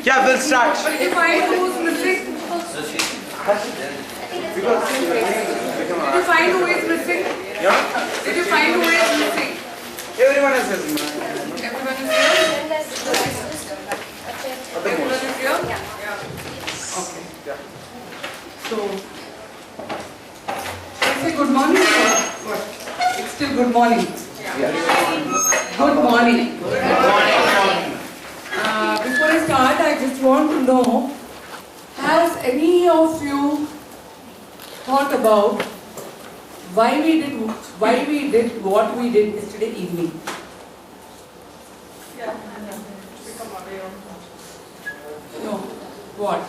Yeah, we'll start. Did you find who's missing? Did you find who is missing? Yeah? Did you find who is missing? Everyone is here. Everyone is here? Everyone is here? Yeah. Okay. Yeah. So, I say good morning or what? It's still good morning. Good morning. Before I start, I just want to know, has any of you thought about why we did what we did yesterday evening? Yeah, become aware of No. What?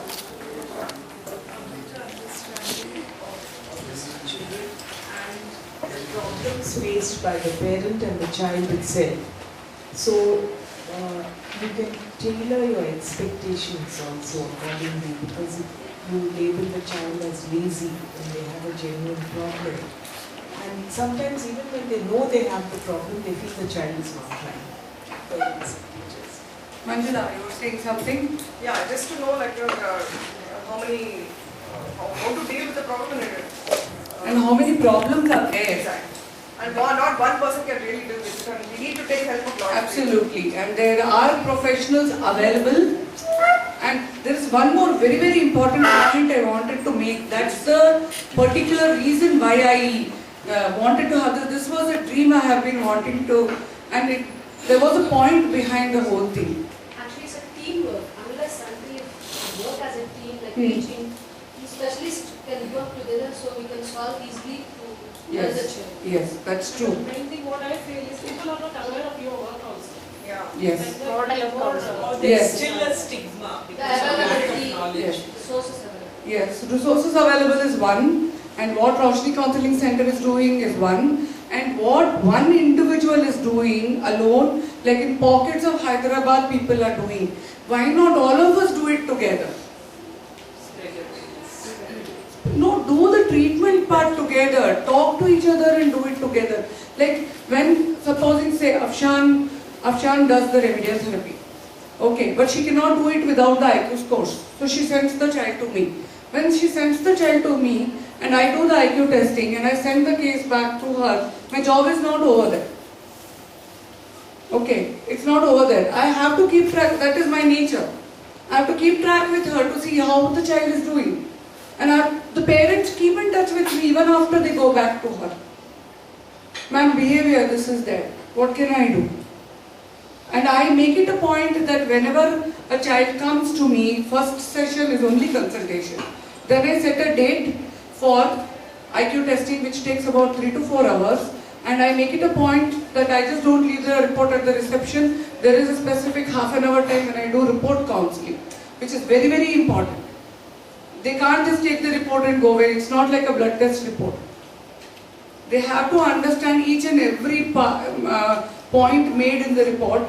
and problems faced by the parent and the child itself. So you can tailor your expectations also accordingly, because if you label the child as lazy when they have a genuine problem, and sometimes even when they know they have the problem, they feel the child is not trying. Parents and teachers. Manjula, you were saying something? Yeah, just to know like how to deal with the problem And how many problems are there? Exactly. And not one person can really deal with it, and we need to take help of lot of Absolutely, and there are professionals available. And there is one more very, very important point I wanted to make. That's the particular reason why I wanted to have this. This was a dream I have been wanting to, and there was a point behind the whole thing. Actually, it's a teamwork. Unless we work as a team, like teaching, specialists can work together so we can solve easily to the children. Yes, that's true. The main thing what I feel is people are not aware of your work also. Yeah. Yes. There's Yes. still a stigma The because of lack of availability, knowledge. Yes. resources available. Yes, resources available is one, and what Roshni Counseling Center is doing is one, and what one individual is doing alone, like in pockets of Hyderabad people are doing. Why not all of us do it together? No, do the treatment part together, talk to each other and do it together. Like when, supposing say Afshan does the remedial therapy. Okay, but she cannot do it without the IQ scores. So she sends the child to me. When she sends the child to me and I do the IQ testing and I send the case back to her, my job is not over there. Okay, it's not over there. I have to keep track, that is my nature. I have to keep track with her to see how the child is doing. And the parents keep in touch with me even after they go back to her. Ma'am, behavior, this is there. What can I do? And I make it a point that whenever a child comes to me, first session is only consultation. Then I set a date for IQ testing which takes about 3 to 4 hours. And I make it a point that I just don't leave the report at the reception. There is a specific half an hour time when I do report counseling, which is very, very important. They can't just take the report and go away. It's not like a blood test report. They have to understand each and every point made in the report,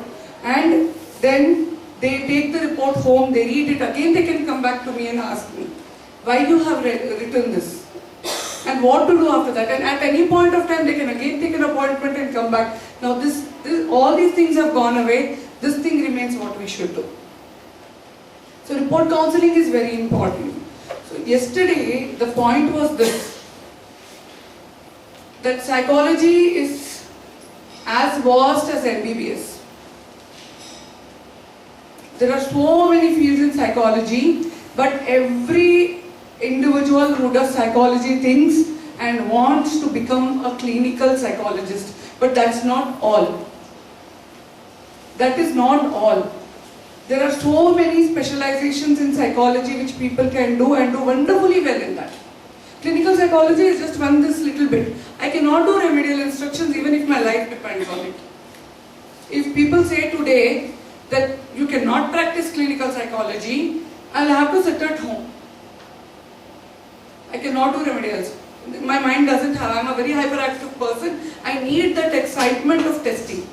and then they take the report home, they read it again, they can come back to me and ask me, why you have written this? And what to do after that? And at any point of time, they can again take an appointment and come back. Now all these things have gone away. This thing remains what we should do. So report counseling is very important. So yesterday, the point was this, that psychology is as vast as MBBS. There are so many fields in psychology, but every individual who does psychology thinks and wants to become a clinical psychologist. But that's not all. That is not all. There are so many specializations in psychology which people can do and do wonderfully well in that. Clinical psychology is just one this little bit. I cannot do remedial instructions even if my life depends on it. If people say today that you cannot practice clinical psychology, I'll have to sit at home. I cannot do remedials. My mind doesn't have, I'm a very hyperactive person. I need that excitement of testing.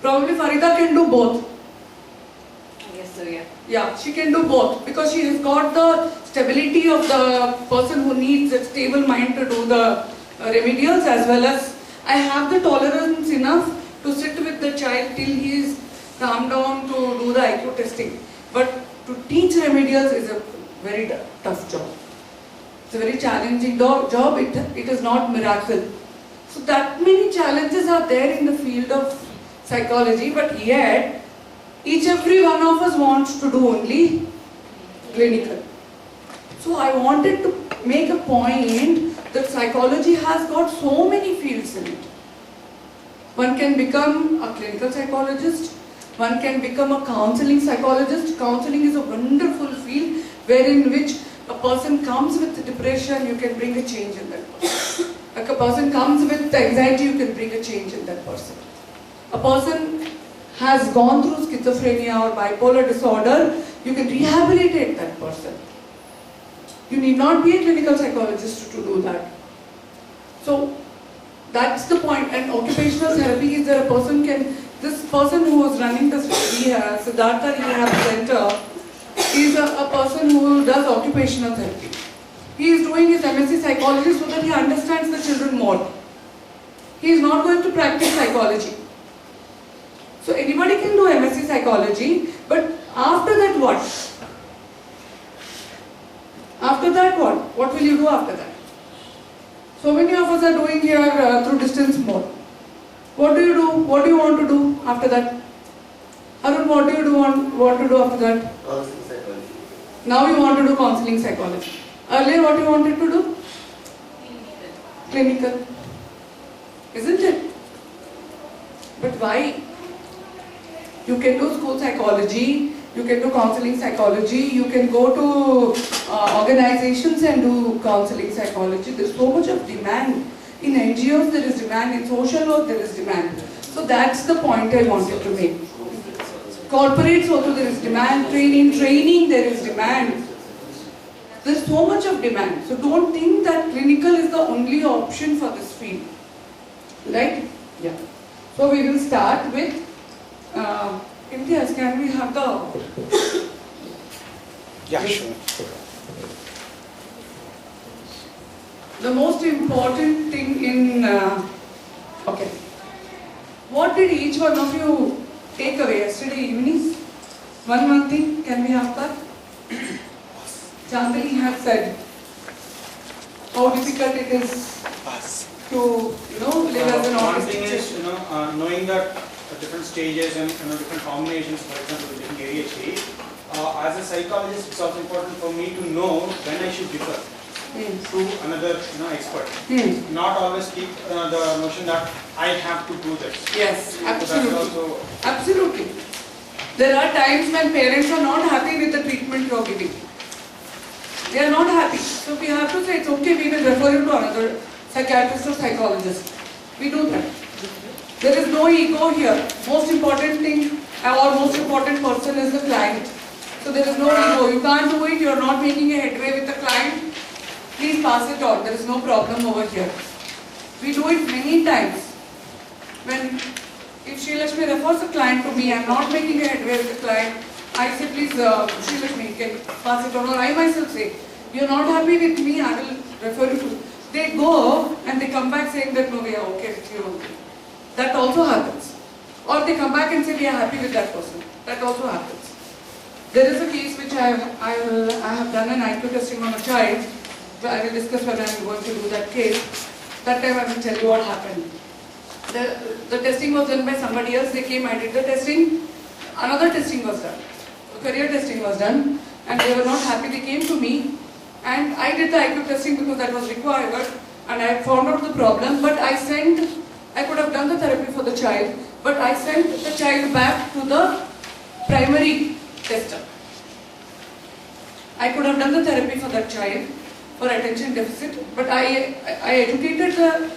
Probably Farida can do both. Yes, sir, yeah. Yeah, she can do both because she has got the stability of the person who needs a stable mind to do the remedials, as well as I have the tolerance enough to sit with the child till he is calmed down to do the IQ testing. But to teach remedials is a very tough job. It's a very challenging job. It is not miracle. So that many challenges are there in the field of psychology, but yet every one of us wants to do only clinical. So I wanted to make a point that psychology has got so many fields in it. One can become a clinical psychologist, one can become a counseling psychologist. Counseling is a wonderful field wherein which a person comes with depression, you can bring a change in that person. Like a person comes with anxiety, you can bring a change in that person. A person has gone through schizophrenia or bipolar disorder, you can rehabilitate that person. You need not be a clinical psychologist to do that. So that's the point. And occupational therapy is that this person who was running this Siddhartha Rehab Center is a person who does occupational therapy. He is doing his MSc psychology so that he understands the children more. He is not going to practice psychology. So anybody can do MSc psychology, but after that what? After that what? What will you do after that? So many of us are doing here through distance mode. What do you do? What do you want to do after that? Arun, what do you want to do after that? Counseling psychology. Now you want to do counseling psychology. Earlier what you wanted to do? Clinical. Isn't it? But why? You can do school psychology, you can do counseling psychology, you can go to organizations and do counseling psychology. There's so much of demand. In NGOs there is demand, in social work there is demand. So that's the point I wanted to make. Corporates also there is demand, training there is demand. There's so much of demand. So don't think that clinical is the only option for this field. Right? Yeah. So we will start with Imtiaz, can we have the... Yeah, sure. The most important thing in... okay. What did each one of you take away yesterday evening? One thing, can we have that? Chandani has said how difficult it is to, live as an One autistic thing is, child. knowing that different stages and different combinations, for example, different ADHD. As a psychologist, it's also important for me to know when I should defer to another expert. Not always keep the notion that I have to do this. Yes, So that is absolutely. also Absolutely. There are times when parents are not happy with the treatment you are giving. They are not happy. So we have to say, it's okay, we will refer you to another psychiatrist or psychologist. We do that. There is no ego here. Most important thing or most important person is the client. So there is no ego. You can't do it, you are not making a headway with the client. Please pass it on. There is no problem over here. We do it many times. If Sri Lakshmi refers a client to me, I am not making a headway with the client, I say, please, Sri Lakshmi, can pass it on. Or I myself say, you are not happy with me, I will refer you to. They go and they come back saying that, no, we are okay with you. That also happens. Or they come back and say, we are happy with that person. That also happens. There is a case which I have done an IQ testing on a child. I will discuss when I am going to do that case. That time I will tell you what happened. The testing was done by somebody else. They came, I did the testing. Another testing was done. Career testing was done. And they were not happy. They came to me. And I did the IQ testing because that was required. And I found out the problem. But I could have done the therapy for the child. But I sent the child back to the primary tester. I could have done the therapy for that child for attention deficit, but I educated the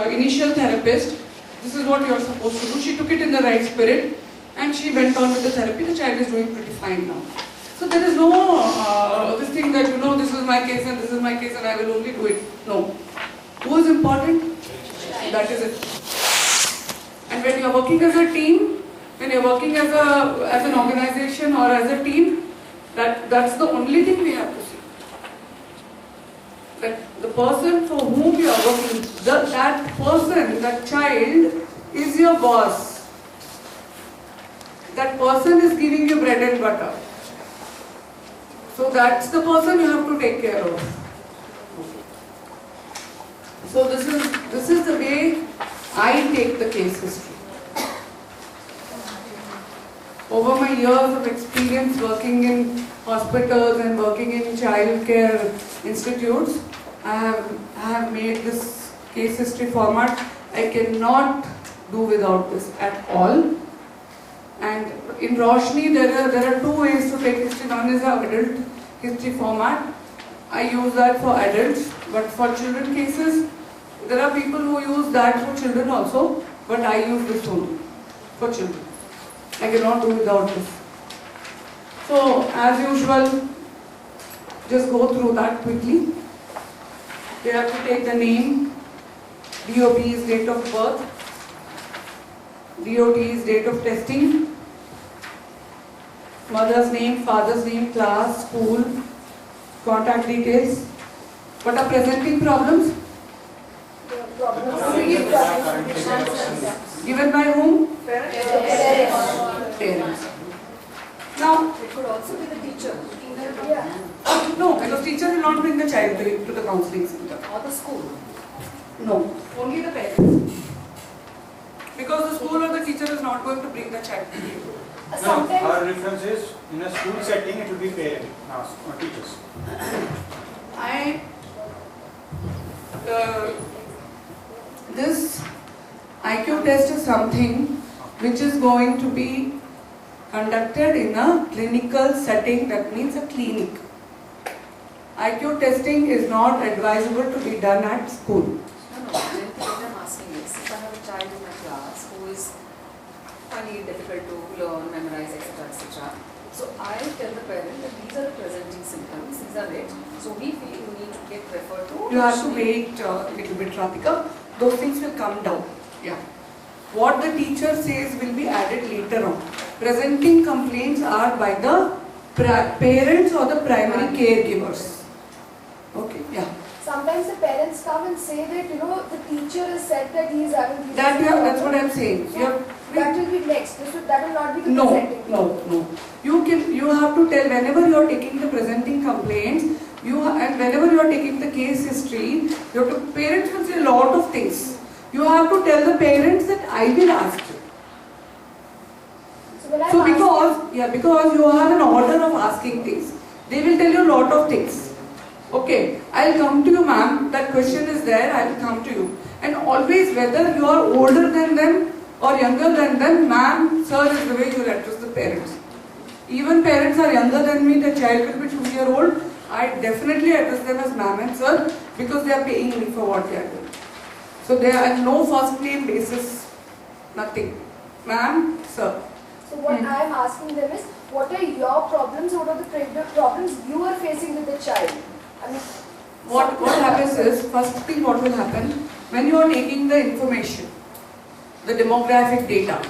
initial therapist. This is what you are supposed to do. She took it in the right spirit and she went on with the therapy. The child is doing pretty fine now. So there is no this thing that this is my case and this is my case and I will only do it. No. Who is important? That is it. And when you are working as a team, when you are working as an organization or as a team, that's the only thing we have to see. That the person for whom you are working, that person, that child is your boss. that person is giving you bread and butter. So that's the person you have to take care of. So this is the way I take the case history. Over my years of experience working in hospitals and working in child care institutes, I have made this case history format. I cannot do without this at all. And in Roshni, there are two ways to take history. One is the adult history format. I use that for adults, but for children cases, there are people who use that for children also, but I use this only for children. I cannot do without this. So, as usual, just go through that quickly. You have to take the name, DOT's date of birth, DOT's date of testing, mother's name, father's name, class, school, contact details. What are presenting problems? Given by whom? Parents. Now, It could also be the teacher. no, because teacher will not bring the child to the counseling center. Or the school. No, only the parents. Because the school or the teacher is not going to bring the child to you. No, our reference is in a school setting it will be parents or teachers. This IQ test is something which is going to be conducted in a clinical setting, that means a clinic. IQ testing is not advisable to be done at school. No, what I'm asking is, if I have a child in my class who is finding it difficult to learn, memorize, etc., etc., so I tell the parent that these are the presenting symptoms, these are it. So we feel you need to get referred to. You have to wait a little bit, Radhika. Those things will come down. Yeah. What the teacher says will be added later on. Presenting complaints are by the parents or the primary caregivers. Okay, yeah. Sometimes the parents come and say that, the teacher has said that he is having these That's what I'm saying. So that will be next. That will not be the No, presenting. no. You have to tell whenever you are taking the presenting complaints, and whenever you are taking the case history, parents will say a lot of things. You have to tell the parents that I will ask you. So because you have an order of asking things, they will tell you a lot of things. Okay, I'll come to you, ma'am. That question is there. I will come to you. And always, whether you are older than them or younger than them, ma'am, sir is the way you will address the parents. Even parents are younger than me. The child will be 2-year-old. I definitely address them as ma'am and sir because they are paying me for what they are doing. So there are no first name basis, nothing. Ma'am, sir. So what I am asking them is, what are your problems? What are the problems you are facing with the child? I mean, What happens is, first thing what will happen, when you are taking the information, the demographic data,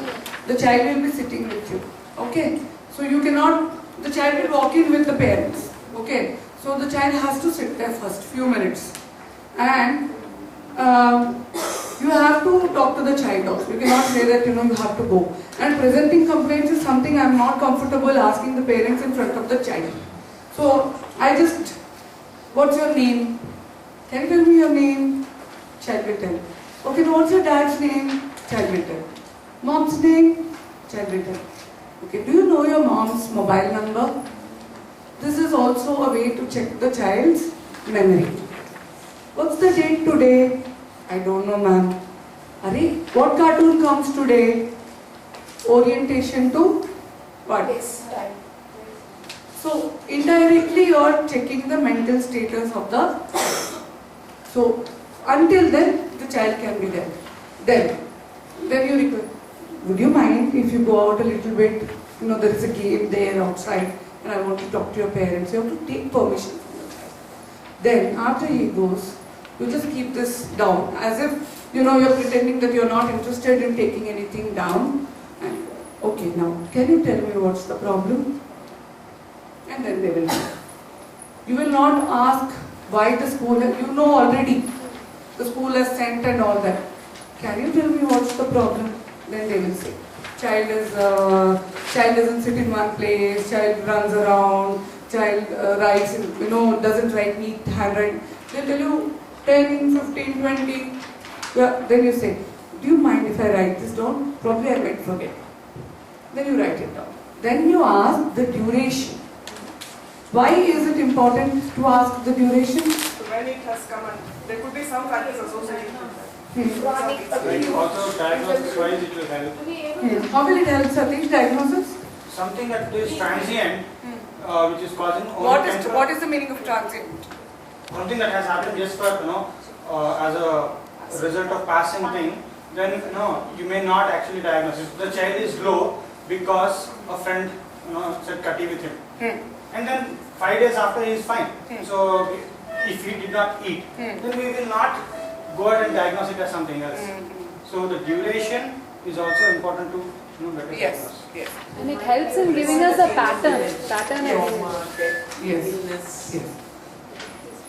the child will be sitting with you. Okay? So you cannot, the child will walk in with the parents. Okay? So the child has to sit there first, few minutes. And you have to talk to the child also. You cannot say that you have to go. And presenting complaints is something I am not comfortable asking the parents in front of the child. So I just, what's your name? Can you tell me your name? Child will tell. Okay, now what's your dad's name? Child will tell. Mom's name? Child will tell. Okay, do you know your mom's mobile number? This is also a way to check the child's memory. What's the date today? I don't know, ma'am. Arey, what cartoon comes today? Orientation to what? yes, right. So, indirectly you are checking the mental status of the... So, until then, the child can be there. Then you request, would you mind if you go out a little bit? There is a game there outside and I want to talk to your parents. You have to take permission from the child. Then, after he goes, you just keep this down as if, you're pretending that you're not interested in taking anything down. And, okay, now, can you tell me what's the problem? And then they will know. You will not ask why the school has, already. The school has sent and all that. Can you tell me what's the problem? Then they will say. child doesn't sit in one place, child runs around, child writes, doesn't write neat handwriting. They'll tell you 10, 15, 20. Yeah, then you say, do you mind if I write this down? Probably I might forget. Then you write it down. Then you ask the duration. Why is it important to ask the duration? So when it has come and there could be some factors associated with that. Like also diagnosis wise it will help. To be able to How will it help Satish, diagnosis? Something that is transient, which is causing only What is the meaning of transient? something that has happened just for as a result of passing thing, then you may not actually diagnose it. The child is low because a friend said cutty with him, and then 5 days after he is fine. So if he did not eat, then we will not go ahead and diagnose it as something else. So the duration is also important to better diagnose. Yes. And it helps in giving us a pattern Yes.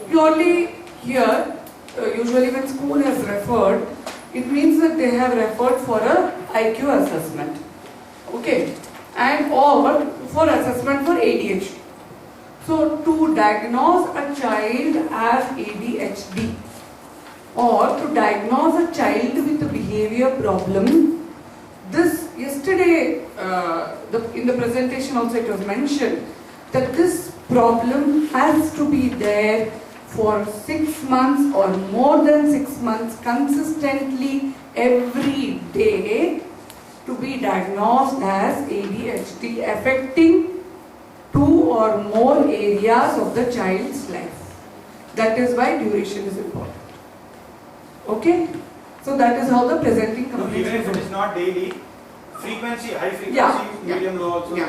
Purely here, usually when school has referred, it means that they have referred for a IQ assessment, okay, and or for assessment for ADHD. So to diagnose a child as ADHD or to diagnose a child with a behavior problem, this yesterday in the presentation also it was mentioned that this problem has to be there for 6 months or more than 6 months consistently every day to be diagnosed as ADHD affecting 2 or more areas of the child's life. That is why duration is important. Okay? So that is how the presenting complaint Even if it is not daily, frequency, high frequency, medium, low also is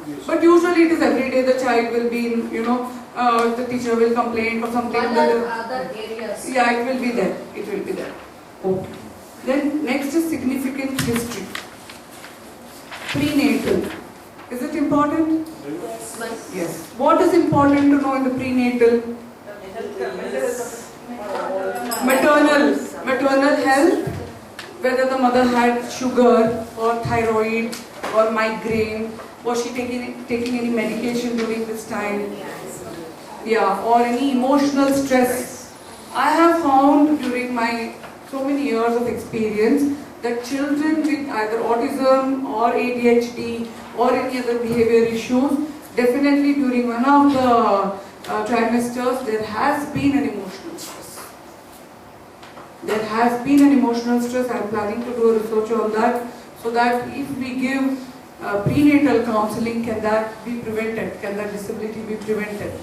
used. But usually it is every day the child will be in, the teacher will complain or something. other areas. Yeah, it will be there. It will be there. Okay. Then next is significant history. Prenatal. Is it important? Yes. What is important to know in the prenatal? Maternal health. Whether the mother had sugar or thyroid or migraine. Was she taking any medication during this time? Yeah, or any emotional stress. I have found during my so many years of experience that children with either autism or ADHD or any other behavior issues, definitely during one of the trimesters there has been an emotional stress. There has been an emotional stress. I am planning to do a research on that, so that if we give prenatal counseling, can that be prevented? Can that disability be prevented?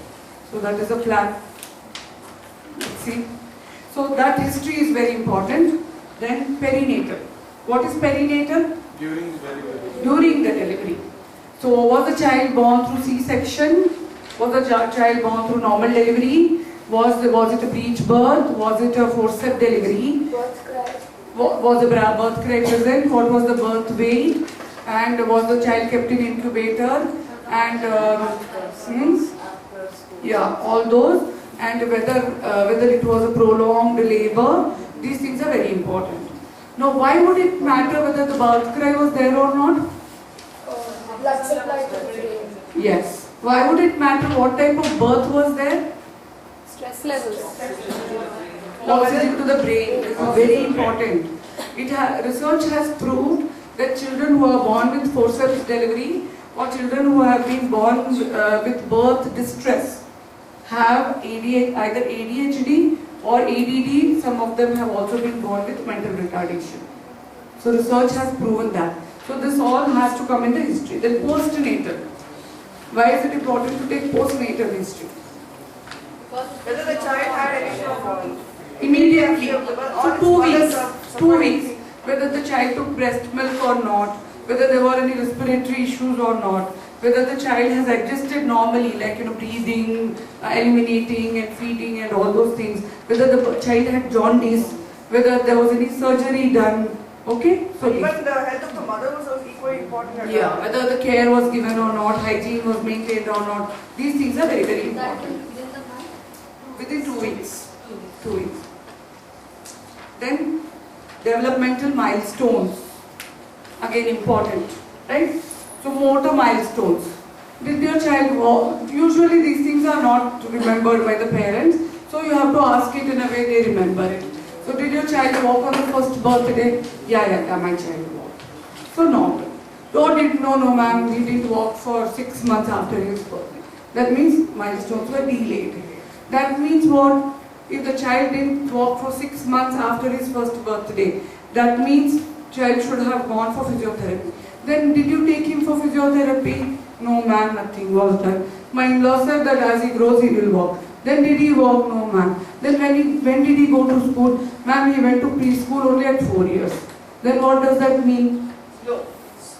So that is a plan. Let's see. So that history is very important. Then perinatal. What is perinatal? During the delivery. During the delivery. So was the child born through C-section? Was the child born through normal delivery? Was it a breech birth? Was it a forceps delivery? Was the birth cry present? What was the birth weight? And was the child kept in incubator? And all those. And whether it was a prolonged labor. These things are very important. Now, why would it matter whether the birth cry was there or not? Blood supply to the brain. Yes. Why would it matter what type of birth was there? Stress levels. Oxygen to the brain. This is very important. Research has proved that children who are born with forceps delivery or children who have been born with birth distress have either ADHD or ADD. Some of them have also been born with mental retardation. So research has proven that. So this all has to come in the history. Then postnatal. Why is it important to take postnatal history? Whether the child had an issue of Immediately. So 2 weeks. 2 weeks. Whether the child took breast milk or not. Whether there were any respiratory issues or not. Whether the child has adjusted normally, like breathing, eliminating and feeding and all those things. Whether the child had jaundice. Whether there was any surgery done. Okay? So even the health of the mother was also equally important. yeah, whether the care was given or not, hygiene was maintained or not. These things are very, very That important. within the month? Within 2 weeks. 2 weeks. Then developmental milestones. again important, right? So motor milestones. Did your child walk? Usually these things are not remembered by the parents, so you have to ask it in a way they remember it. So did your child walk on the first birthday? Yeah, my child walked. So normal. No, ma'am, he didn't walk for 6 months after his birthday. That means milestones were delayed. That means what? If the child didn't walk for 6 months after his first birthday, that means child should have gone for physiotherapy. Then did you take him for physiotherapy? No, ma'am, nothing was done. My in-law said that as he grows, he will walk. Then did he walk? No, ma'am. Then when did he go to school? Ma'am, he went to preschool only at 4 years. Then what does that mean?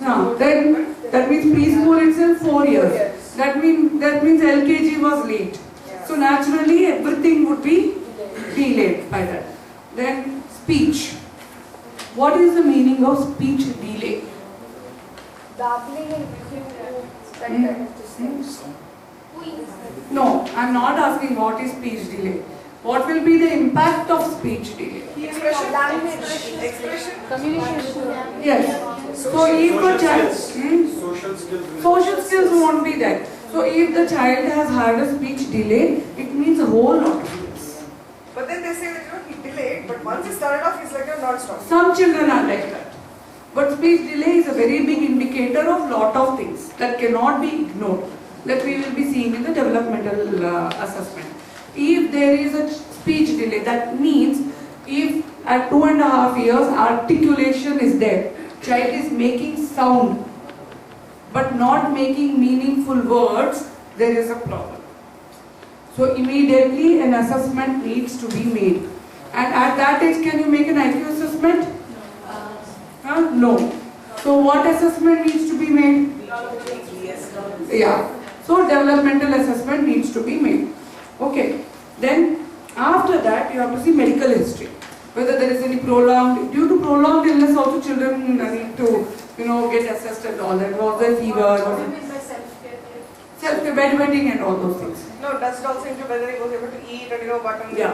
No. Then that means preschool itself 4 years. That means LKG was late. So naturally everything would be delayed by that. Then speech. What is the meaning of speech delay? Babbling in between No, I am not asking what is speech delay. What will be the impact of speech delay? Expression. Communication. Yes. So if a child, Social skills. social skills won't be there. So if the child has had a speech delay, it means a whole lot of things. But then they say that he delayed, but once he started off, he's like a non-stop. Some children are like that. But speech delay is a very big indicator of lot of things that cannot be ignored, that we will be seeing in the developmental assessment. If there is a speech delay, that means if at 2.5 years articulation is there, child is making sound but not making meaningful words, there is a problem. So immediately an assessment needs to be made. And at that age, can you make an IQ assessment? No. So what assessment needs to be made? Yeah. So developmental assessment needs to be made. Okay. Then after that you have to see medical history. Whether there is any due to prolonged illness also children need to, get assessed and all that. Was there fever? What do you mean by self-care? Self-care, bedwetting and all those things. No, does it also include whether he was able to eat and button Yeah.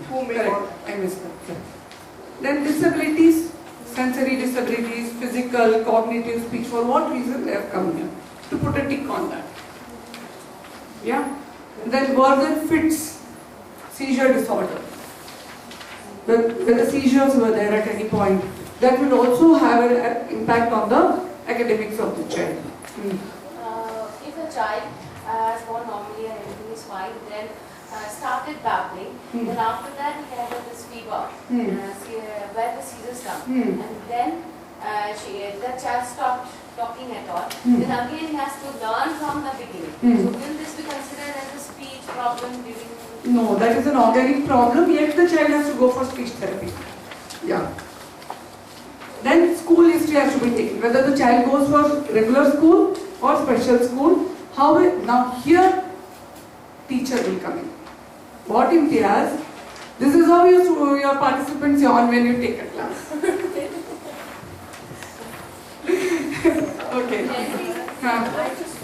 who made Correct. all? I missed that. Yeah. Then disabilities, sensory disabilities, physical, cognitive, speech. For what reason they have come here? To put a tick on that. Yeah. Then were there fits, seizure disorder. Whether seizures were there at any point, that will also have an impact on the academics of the child. If a child has born normally and everything is fine, then started babbling, then after that he had this fever, where the seizures come, and then the child stopped talking at all, then again he has to learn from the beginning. So will this be considered as a speech problem during? No, that is an organic problem, yet the child has to go for speech therapy. Yeah. Then school history has to be taken, whether the child goes for regular school or special school. Now here teacher will come in. What Imtiaz? This is how your participants yawn when you take a class. Okay. I just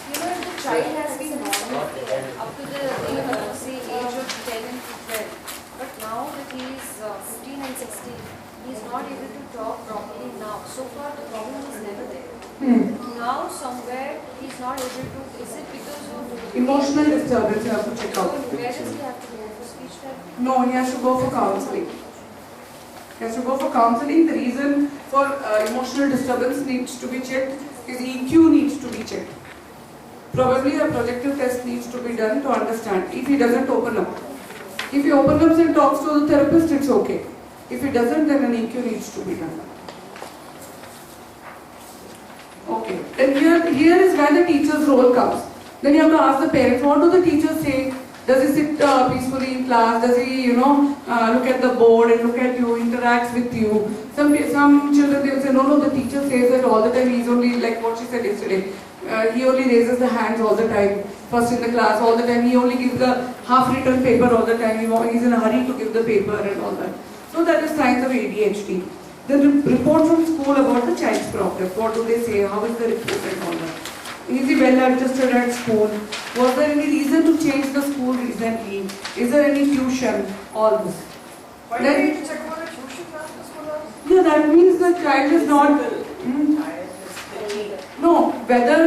if the child has been normal up to the say age of 10 and 12, but now that he is 15 and 16, he is not able to talk properly now. So far the problem is never there. Now somewhere he is not able to, is it because of Emotional disturbance you have to check So out. where does he have to go for speech therapy? No, he has to go for counseling. He has to go for counseling. The reason for emotional disturbance needs to be checked. His EQ needs to be checked. Probably a projective test needs to be done to understand. If he doesn't open up. If he opens up and talks to the therapist, it's okay. If he doesn't, then an EQ needs to be done. Okay. Then here is where the teacher's role comes. Then you have to ask the parents, what do the teachers say? Does he sit peacefully in class? Does he, look at the board and look at you, interacts with you? Some children, they will say, no, the teacher says that all the time. He's only, like what she said yesterday, he only raises the hands all the time, first in the class, all the time. He only gives the half-written paper all the time. He's in a hurry to give the paper and all that. So that is signs of ADHD. The report from school about the child's progress. What do they say? How is the report and all that? Is he well adjusted at school? Was there any reason to change the school recently? Is there any tuition? All this. Why do you need to check about the tuition after school hours? Yeah, that means the child is not, Hmm. child is getting No, whether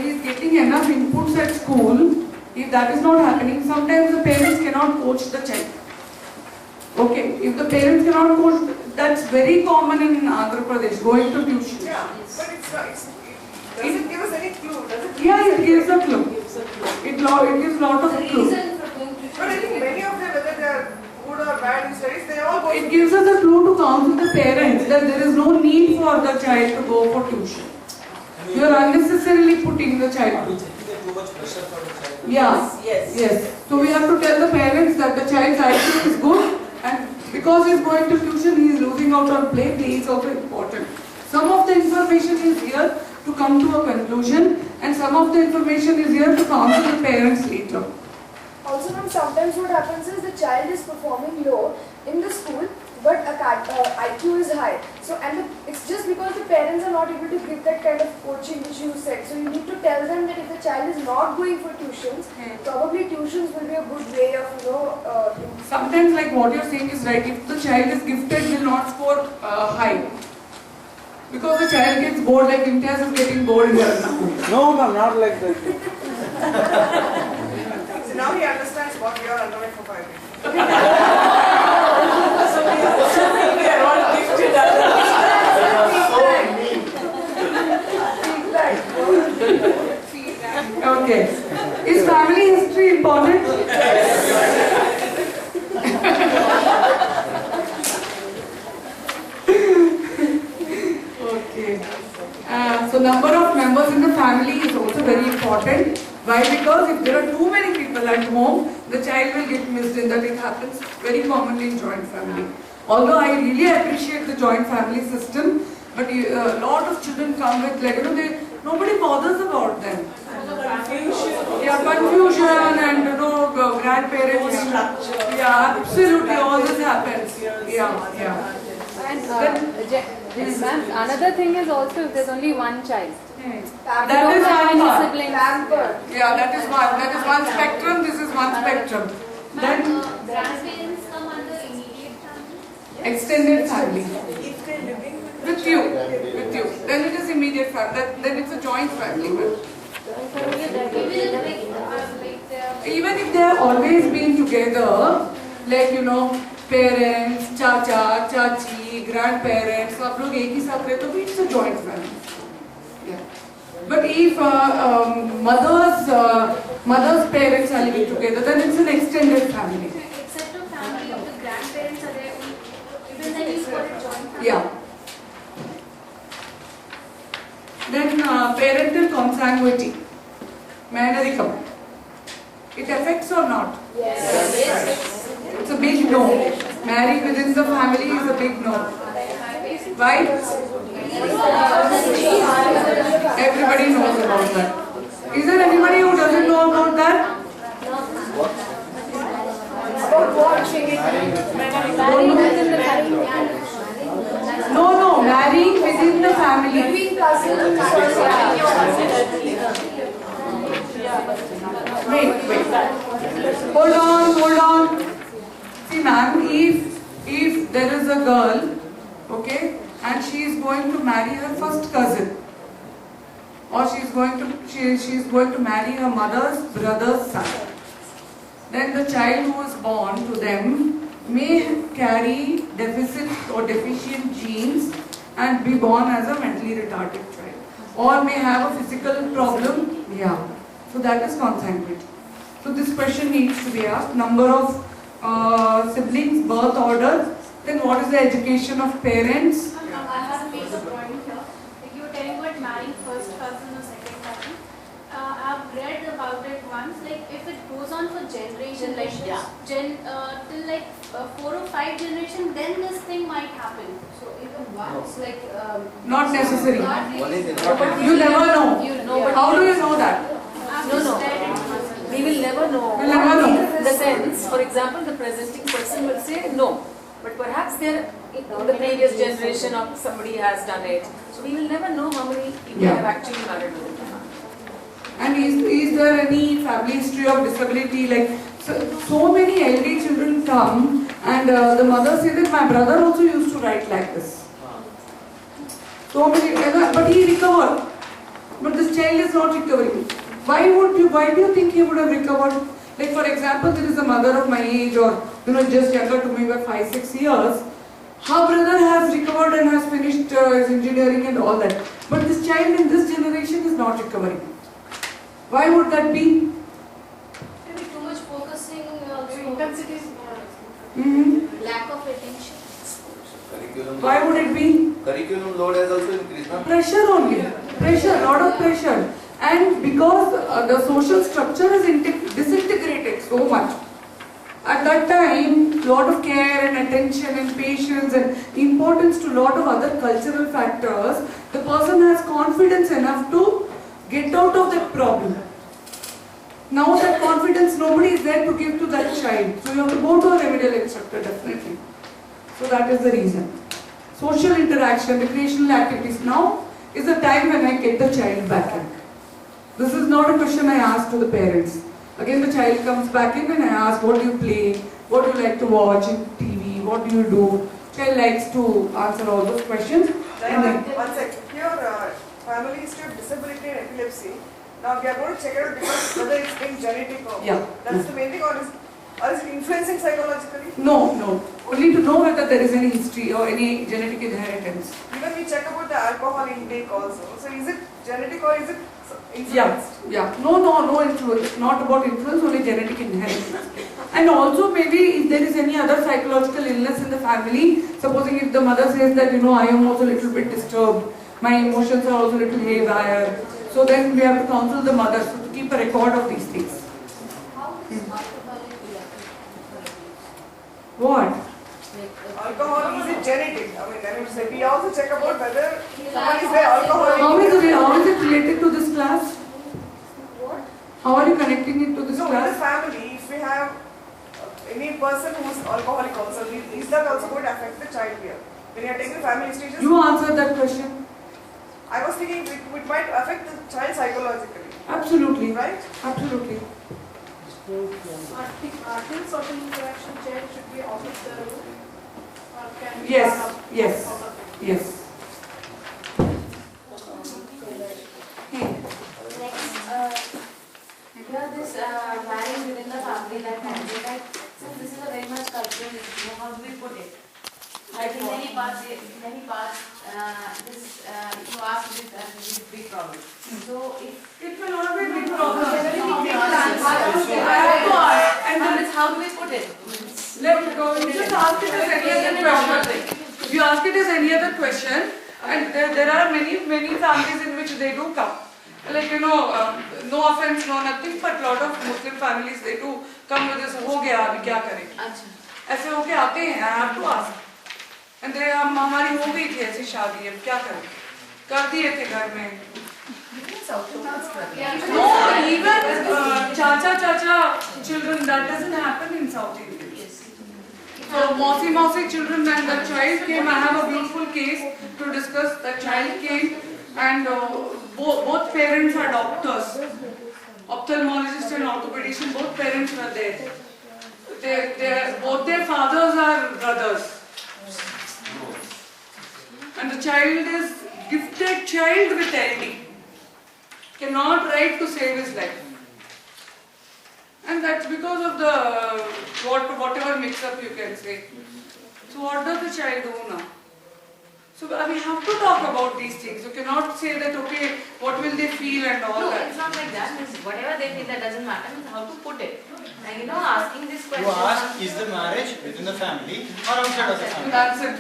he is getting enough inputs at school, if that is not happening, sometimes the parents cannot coach the child. Okay, if the parents cannot coach, that's very common in Andhra Pradesh, going to tuition. Yeah, but it's not, it doesn't give us any clue, does it? Yeah, it gives a clue. It gives lot of The clue. reason for going to But I think many of them, whether they are good or bad in studies, they all go. It gives us a clue to counsel the parents that there is no need for the child to go for tuition. You are unnecessarily putting the child. Too much pressure for the child. Yeah. Yes. Yes. So we have to tell the parents that the child's IQ is good, and because he is going to tuition, he is losing out on play. Play is also important. Some of the information is here to come to a conclusion, and some of the information is here to counsel the parents later. Also, ma'am, sometimes what happens is the child is performing low in the school, but IQ is high. So, it's just because the parents are not able to give that kind of coaching which you said. So, you need to tell them that if the child is not going for tuitions, probably tuitions will be a good way of, Sometimes, like what you're saying is right. If the child is gifted, will not score high. Because the child gets bored, like Imtiaz is getting bored here now. No, ma'am, not like that. So now he understands what we are underway for 5 years. We are all gifted Okay. Is family history important? Okay. So number of members in the family is also very important. Why? Because if there are too many people at home, the child will get missed in that. It happens very commonly in joint family. Although I really appreciate the joint family system, but a lot of children come with nobody bothers about them. Yeah, confusion and grandparents. Yeah, absolutely, all this happens. Yeah. And ma'am, another thing is also if there's only one child. That is have one any part. siblings. Yeah, that is one spectrum. This is one spectrum. Then grandparents come under immediate family? extended family If they're living with you. Then it is immediate family. Then it's a joint family. Even if they have always been together, like parents, chacha, chachi, grandparents, सब लोग एक ही साथ रहते तो it's a joint family. Yeah. But if mother's parents are living together, then it's an extended family. Except a family of the grandparents are there, even then you call it joint family. Yeah. Then parental consanguinity, mannericum. It affects or not? Yes. It's a big no. Married within the family is a big no. Why? Everybody knows about that. Is there anybody who doesn't know about that? about watching No, marrying within the family. between cousins Wait. Hold on. See ma'am, if there is a girl, okay, and she is going to marry her first cousin, or she is going to marry her mother's brother's son, then the child who is born to them may carry deficit or deficient genes and be born as a mentally retarded child, or may have a physical problem. Yeah. So that is consanguinity. So this question needs to be asked. Number of siblings, birth order, then what is the education of parents? I have made a point here. Like you were telling about marrying first cousin or second cousin. I've read about it once. Like if it goes on for generation, like till like 4 or 5 generations, then this thing might happen. So even once, like Not necessary. not really. You never know. How do you know that? I've No, just no. read it once. We will never know. We'll never know. In the sense, for example, the presenting person will say no, but perhaps the previous generation of somebody has done it. So we will never know how many people Yeah. have actually married within the family. And is there any family history of disability? Like so many elderly children come and the mother says that my brother also used to write like this. So many, but he recovered. But this child is not recovering. Why do you think he would have recovered? Like for example, there is a mother of my age or just younger to me by 5-6 years. Her brother has recovered and has finished his engineering and all that. But this child in this generation is not recovering. Why would that be? Maybe too much focusing also. Intensity is Lack of attention. Curriculum. Why would it be? Curriculum load has also increased, na? Pressure only. Pressure, lot of pressure. And because the social structure is disintegrated so much. At that time, lot of care and attention and patience and importance to lot of other cultural factors, the person has confidence enough to get out of that problem. Now that confidence, nobody is there to give to that child. So you have to go to a remedial instructor definitely. So that is the reason. Social interaction, recreational activities. Now is the time when I get the child back in. This is not a question I ask to the parents. Again the child comes back in and I ask, what do you play? What do you like to watch in TV? What do you do? Child likes to answer all those questions. And then, one second. Your family history of disability and epilepsy. Now we are going to check it out because whether it's been genetic or Yeah. that's the main thing, or is it influencing psychologically? no. Only to know whether there is any history or any genetic inheritance. Even we check about the alcohol intake also. So is it genetic or is it influenced? Yeah. No influence. Not about influence, only genetic inheritance. And also maybe if there is any other psychological illness in the family, supposing if the mother says that, I am also a little bit disturbed, my emotions are also a little haywire. So then we have to counsel the mother to keep a record of these things. How is alcoholic What? Alcohol, is it genetic? I mean, we also check about whether someone is there alcoholic. How is it related to this class? What? How are you connecting it to this So in the class? family, if we have any person who is alcoholic also, is that also going to affect the child here? When you are taking family stages, You answered that question. I was thinking it might affect the child psychologically, Absolutely. right? Absolutely. Until social interaction, child should be out of the room. Or can be Yes, part of- yes. out of it. Yes. Next, you have this marriage within the family that happens, right? Since this is a very much cultural issue, how do we put it? Like in many parts, this, if you ask this, that will be a big problem. So if It will not be a big problem. I have to ask, and then it's how do we put it? Let go. You just ask it as any other question. You ask it as any other question, and there are many families in which they do come. Like no offense, no nothing, but lot of Muslim families they do come with this. हो गया अभी क्या करें? ऐसे होके आते हैं. I have to ask. And they हमारी हो गई थी ऐसी शादी अब क्या करें? कर दिए थे घर में. No, even chacha children, that doesn't happen in South India. So Mausi children, when the child came, I have a beautiful case to discuss. The child came and both parents are doctors, ophthalmologist and orthopedician, both parents were there. Both their fathers are brothers. And the child is gifted child with LD. Cannot write to save his life. And that's because of the whatever mix-up you can say. So what does the child do now? So we have to talk about these things. You cannot say that, okay, what will they feel and all No, that. it's not like that. It's whatever they feel, that doesn't matter. It's how to put it. And asking this question. You ask, is the marriage within the family or outside of the family? That's it.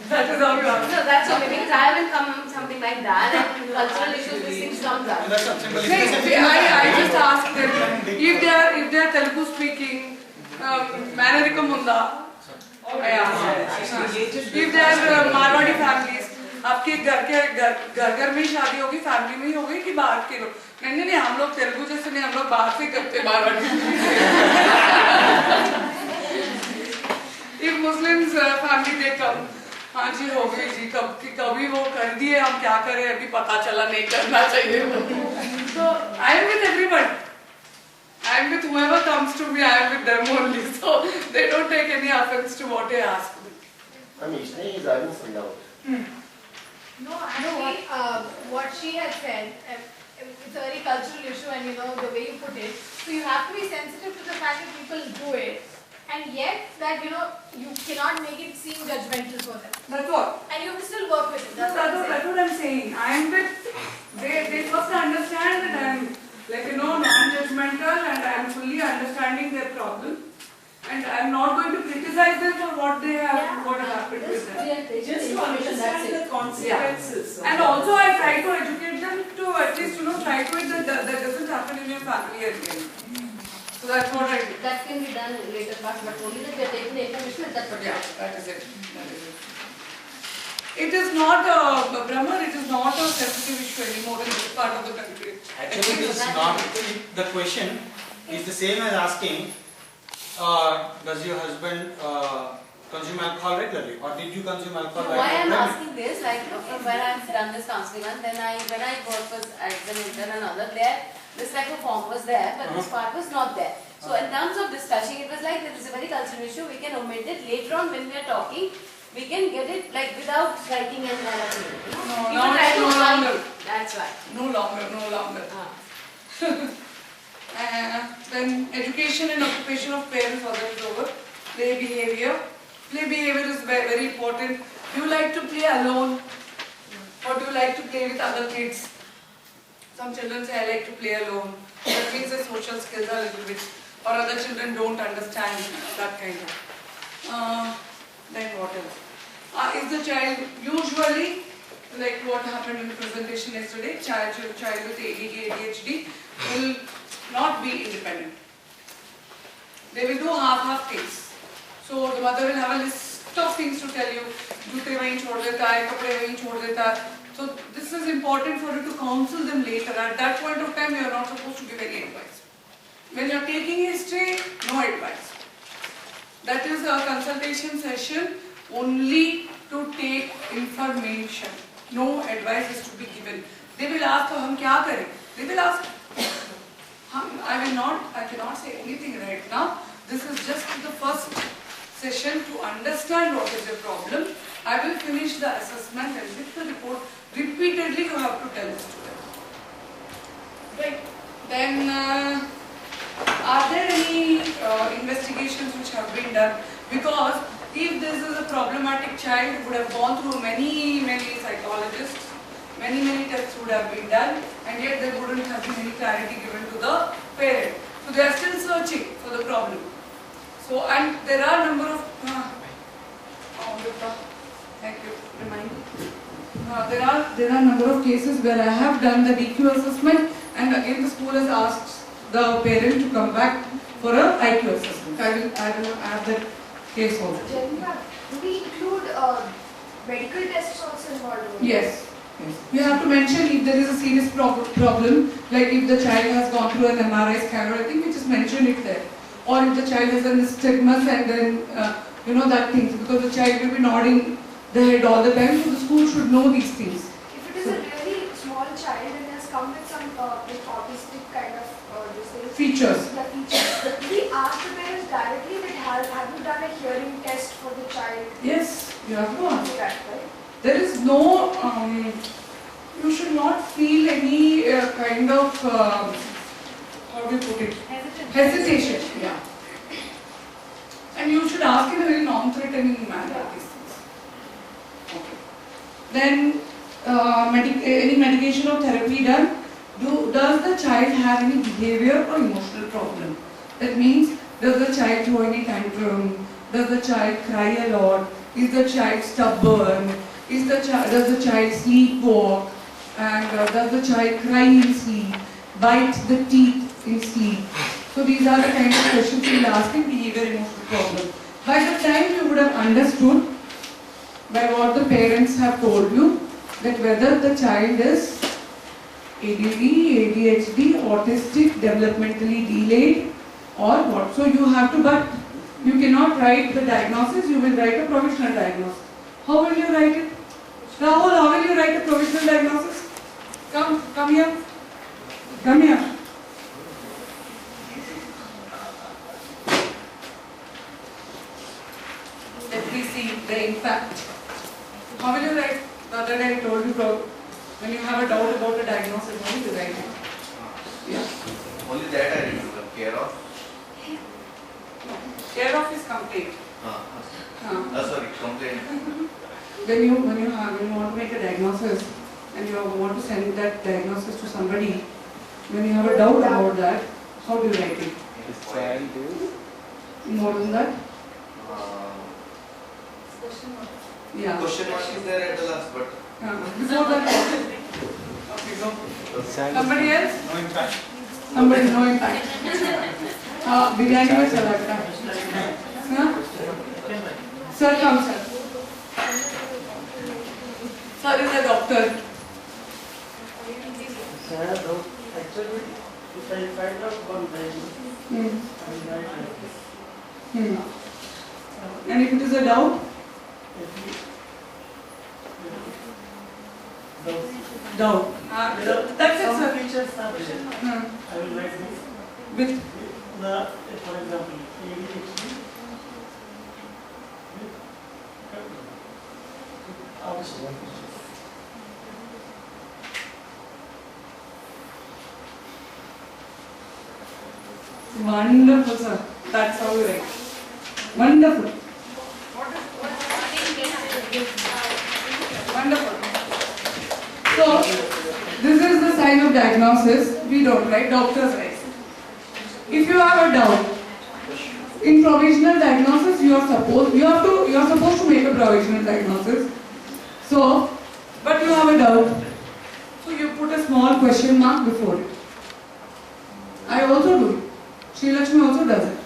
That is how you answer. No, that's okay. Because I will come something like that, and cultural issues, these things comes up. That's simple. I just ask them if they are Telugu speaking, mannericum unda. I ask. If they are Marwadi families, आपके घर में ही शादी होगी, family में ही होगी कि बाहर के लोग? नहीं, हम लोग तेलुगु जैसे नहीं, हम लोग बाहर से करते Marwari. If Muslims family they come, हाँ जी हो गई जी, कभी वो कर दिए, हम क्या करें, अभी पता चला नहीं करना चाहिए. So I am with everyone. I am with whoever comes to me. I am with them only. So they don't take any offense to what I ask. Amish, नहीं जाने समझाओ. No, actually, what she had said, it's a very cultural issue, and you know the way you put it. So you have to be sensitive to the fact that people do it, and yet that you know you cannot make it seem judgmental for them. That's what. And you have to still work with it. That's That's what I'm saying. I am with, they first understand that I am like, you know, non-judgmental and I am fully understanding their problem. And I am not going to criticize them for what they have, what has happened with them. Just to understand the consequences. of And that. also I try to educate them to at least, you know, try to it that doesn't happen in your family again. So that's what I do. That can be done later, but only that we are taking the information at that particular Yeah, that is it. That is it. It is not Brahma, it is not a sensitive issue anymore in this part of the country. Actually, this is not, the question is the same as asking, does your husband consume alcohol regularly, or did you consume alcohol So while why you I'm were pregnant? asking this, like from when I've done this counseling and then when I worked was as an intern and other, there this type of form was there, but this part was not there. So in terms of discussing, it was like that is a very cultural issue. We can omit it later on when we are talking. We can get it like without writing and narrating. No, You now will try it's to no write longer. it. That's why. No longer. Then education and occupation of parents are over. Play behavior. Play behavior is very important. Do you like to play alone, or do you like to play with other kids? Some children say, I like to play alone. That means the social skills are a little bit, or other children don't understand that kind of. Then what else? Is the child usually, like what happened in the presentation yesterday, child with ADD, ADHD will not be independent. They will do half things. So the mother will have a list of things to tell you. जूते वहीं छोड़ देता है, कपड़े वहीं छोड़ देता है. So this is important for you to counsel them later. At that point of time, you are not supposed to give any advice. When you are taking history, no advice. That is a consultation session only to take information. No advice is to be given. They will ask, हम क्या करें? They will ask. I cannot say anything right now. This is just the first session to understand what is the problem. I will finish the assessment and with the report. Repeatedly you have to tell this to them. Right. Then are there any investigations which have been done? Because if this is a problematic child, it would have gone through many psychologists, many tests would have been done, and yet there wouldn't have been any clarity given to the parent. So they are still searching for the problem. So, and there are a number of thank you, remind me. There are a number of cases where I have done the DQ assessment, and again the school has asked the parent to come back for a IQ assessment. I will have that case also. Janita, do we include medical tests also involved? Yes. You have to mention if there is a serious problem, like if the child has gone through an MRI scan or anything, we just mention it there. Or if the child has a nystagmus and then, that things, because the child will be nodding the head all the time, so the school should know these things. If it is a really small child and has come with some autistic kind of Features. The features. Do we ask the parents directly that have you done a hearing test for the child? Yes, you have to ask. That, right? There is no, you should not feel any kind of, how do you put it? Hesitation. Yeah. And you should ask in a very non-threatening manner these things. Okay. Then, any medication or therapy done? Does the child have any behavior or emotional problem? That means, does the child throw any tantrum? Does the child cry a lot? Is the child stubborn? Does the child sleepwalk? And does the child cry in sleep? Bite the teeth in sleep? So these are the kind of questions you will ask in behavior emotional problem. By the time you would have understood by what the parents have told you that whether the child is ADD, ADHD, autistic, developmentally delayed or what. So you have to, but you cannot write the diagnosis, you will write a provisional diagnosis. How will you write it? Rahul, how will you write a provisional diagnosis? Come here. Come here. Let me see the impact. How will you write? The other day I told you Only that I remember. Care of. Care of is complaint. Sorry, complaint. When you want to make a diagnosis and you want to send that diagnosis to somebody, when you have a doubt about that, how do you write it? More than that? Yeah. Question mark is there at the last, but Before that, okay, go. Somebody else? No impact. Somebody, no impact. Biryani में चला गया. हाँ? Sir, come sir. Sir is a doctor. Actually, if I find out one time, And if it is a doubt? Doubt. That's it, sir. features are there. I will write this With the, for example, ADHD. Wonderful, sir. That's how you write. Wonderful. Wonderful. So, this is the sign of diagnosis. We don't write, doctors write. If you have a doubt, in provisional diagnosis, you are supposed to make a provisional diagnosis. So, but you have a doubt, so you put a small question mark before it. I also do it. Sri Lakshmi also does it.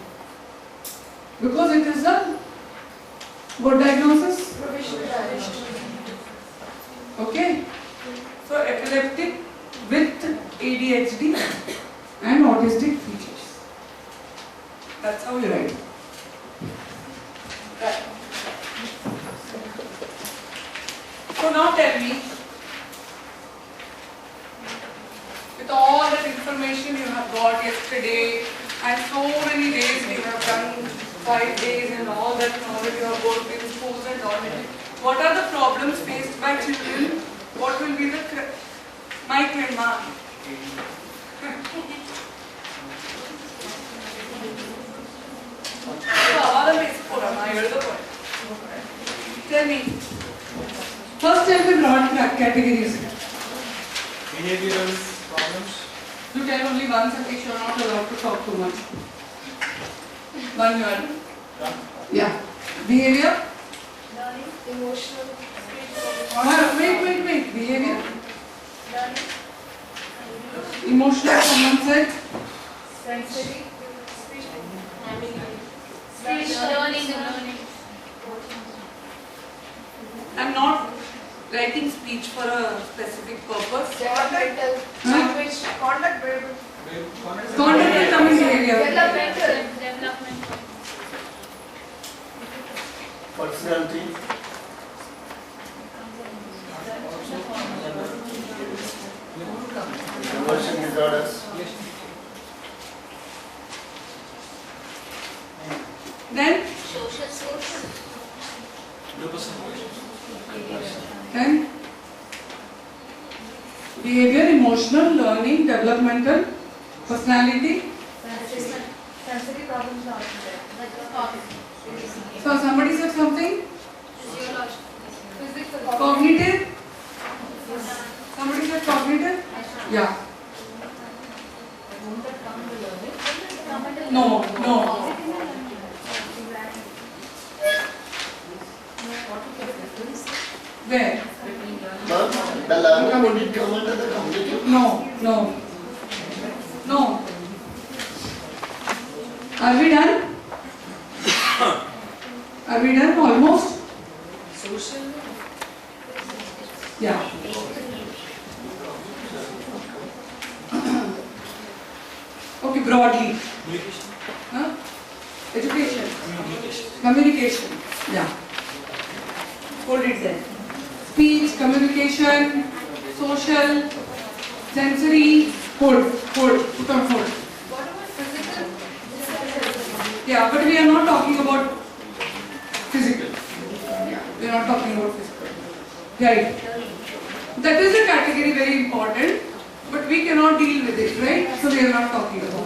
Because it is a what diagnosis? Provisional diagnosis. Okay. So epileptic with ADHD and autistic features. That's how you write. Right. So now tell me, with all that information you have got yesterday and so many days you have done, 5 days and all that knowledge you have worked in schools and all, what are the problems faced by children? What will be the Mike and Mark? Tell me. First tell me broad categories. Behavioral problems. You tell only one, Satish, you are not allowed to talk too much. One word. Yeah. Behavior? Learning, emotional, Wait. Behavior? Emotional, someone said? sensory, Speech learning. I'm not writing speech for a specific purpose. developmental, Language, contact, behavior. Content will come in behavior. developmental, Personality. Emotion disorders. Then? Then? Behavior, emotional, learning, developmental, personality. sensory problems are also there. So somebody said something? Physics, Cognitive? Somebody said cognitive? Yeah. No. Where? The learning would it come under the cognitive? No. Are we done? Are we done almost? Social. Yeah. Okay, broadly. Huh? Education. Communication. Yeah. Hold it there. Speech, communication, social, sensory, hold. Put on hold. what about physical? Yeah, but we are not talking about physical. We are not talking about physical. Right. That is a category very important, but we cannot deal with it, right? So we are not talking about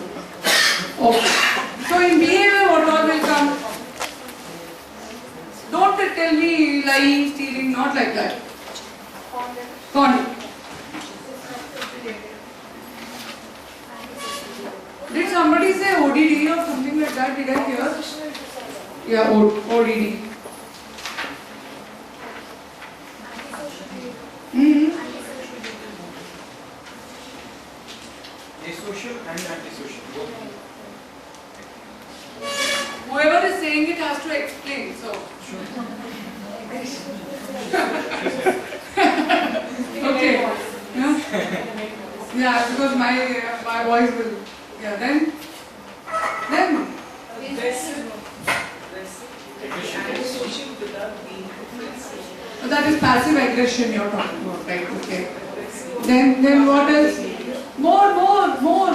lying, stealing, not like that. Conduct. Did somebody say ODD or something like that? Did I hear? Yeah, ODD. Asocial and antisocial. Whoever is saying it has to explain. So. Okay. Yeah, because my voice will. Yeah. Then. That is passive aggression you're talking about, right? Okay. Then what else? More.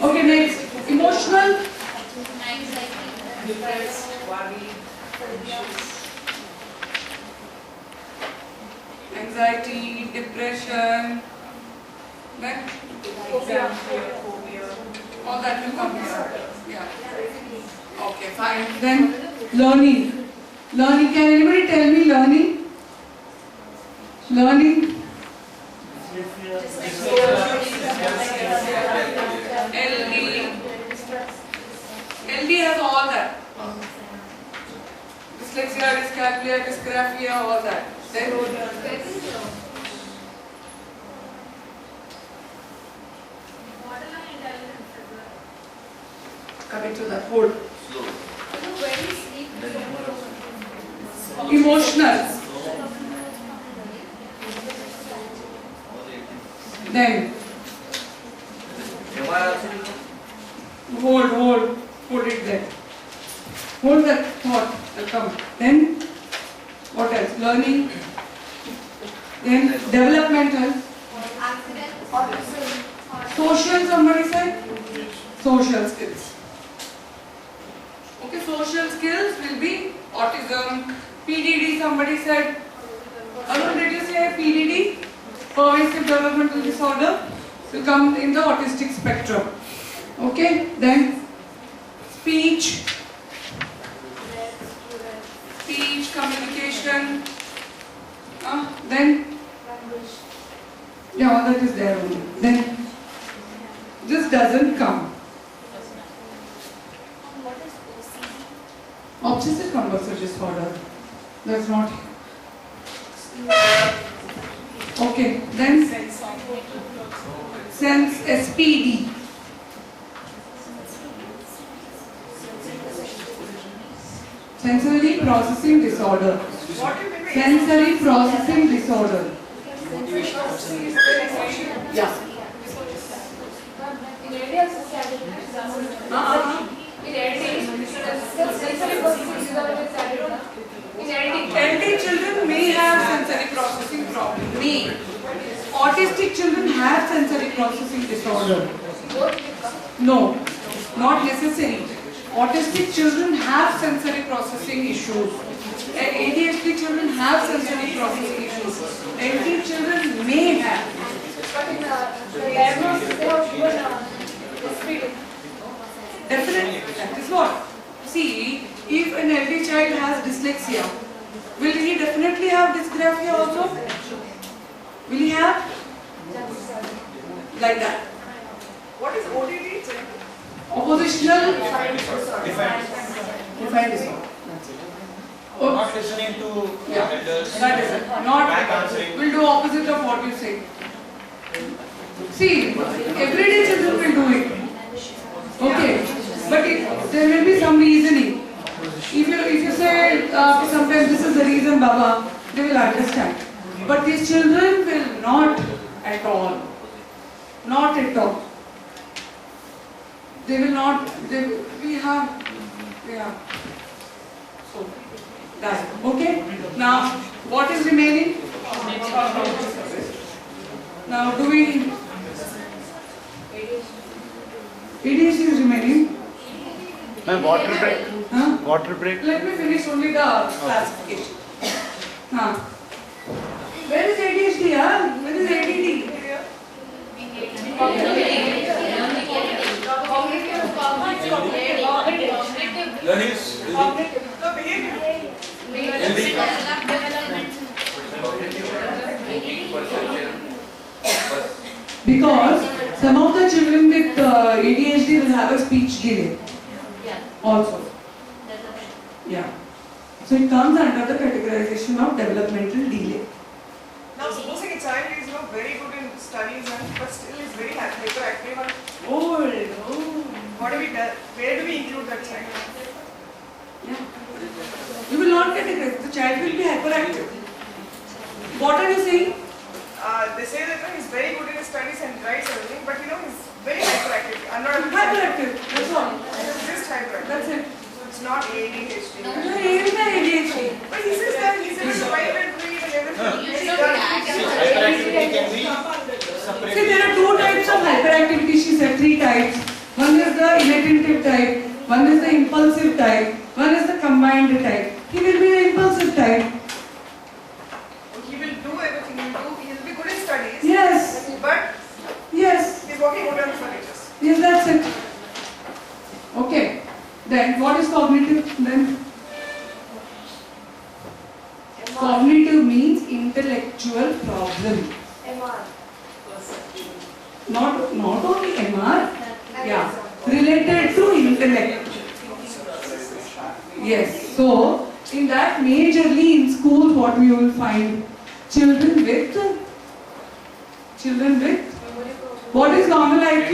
Okay, next. Emotional. Depressed, worried, Anxiety, depression. Then phobia. all that will come here. Yeah. Okay, fine. Then learning. Can anybody tell me learning? LD has all that. Dyslexia, dyscalculia, dysgraphia, all that. Then coming to that whole emotional. Then hold it there. Hold that thought. Come. Then what else? Learning. Then developmental. Social, somebody said? Social skills. Okay, social skills will be autism. PDD, somebody said. Arun, did you say PDD? Pervasive developmental disorder will come in the autistic spectrum. Okay, then speech, communication, then yeah, all that is there only. Then this doesn't come. Obsessive compulsive disorder. That's not. Okay, then sense SPD. Sensory processing disorder. Sensory processing disorder. Yeah. LD children may have sensory processing problem. Autistic children have sensory processing disorder. No, not necessary. Autistic children have sensory processing issues. ADHD children have sensory processing issues. LD children may have. Definitely, that is what. See, if an LD child has dyslexia, will he definitely have dysgraphia also? Will he have? Like that. What is ODD? Oppositional Defined disorder. Not listening to elders. That is it. Not back answering. will do opposite of what you say. See, everyday children will do it. Okay, but there will be some reasoning. If you say sometimes this is the reason, Baba, they will understand. But these children will not at all. Not at all. They will not. We have. So that's okay. Now, what is remaining? Now, do we? ADHD is remaining. Ma'am, water break. Huh? Water break. Let me finish only the classification. Where is ADHD? Where is ADD? Learning is The behavior. Because some of the children with ADHD will have a speech delay Yeah. also. Yeah. So it comes under the categorization of developmental delay. Now, supposing a child is very good in studies but still is very hyperactive, and Oh. what do we do? Where do we include that child? Yeah. You will not categorize. The child will be hyperactive. What are you saying? They say that he's very good in his studies and writes everything, but he's very hyperactive. I'm not Hyperactive. That's all. He's just hyperactive. That's it. So it's not ADHD. No, even ADHD. But he says that he's able to write and read and everything. You He's should done. Hyperactivity can be separated. See, there are two types of hyperactivity. She said 3 types. One is the inattentive type. One is the impulsive type. One is the combined type. He will be the impulsive type. He will do everything. He'll be good in studies. Yes. But Yes. he's working only on the furnitures. Yes, that's it. Okay. Then what is cognitive then? Cognitive means intellectual problem. MR. Not only MR, yeah, related to intellect. Yes. So in that majorly in schools what we will find children with what is normal IQ?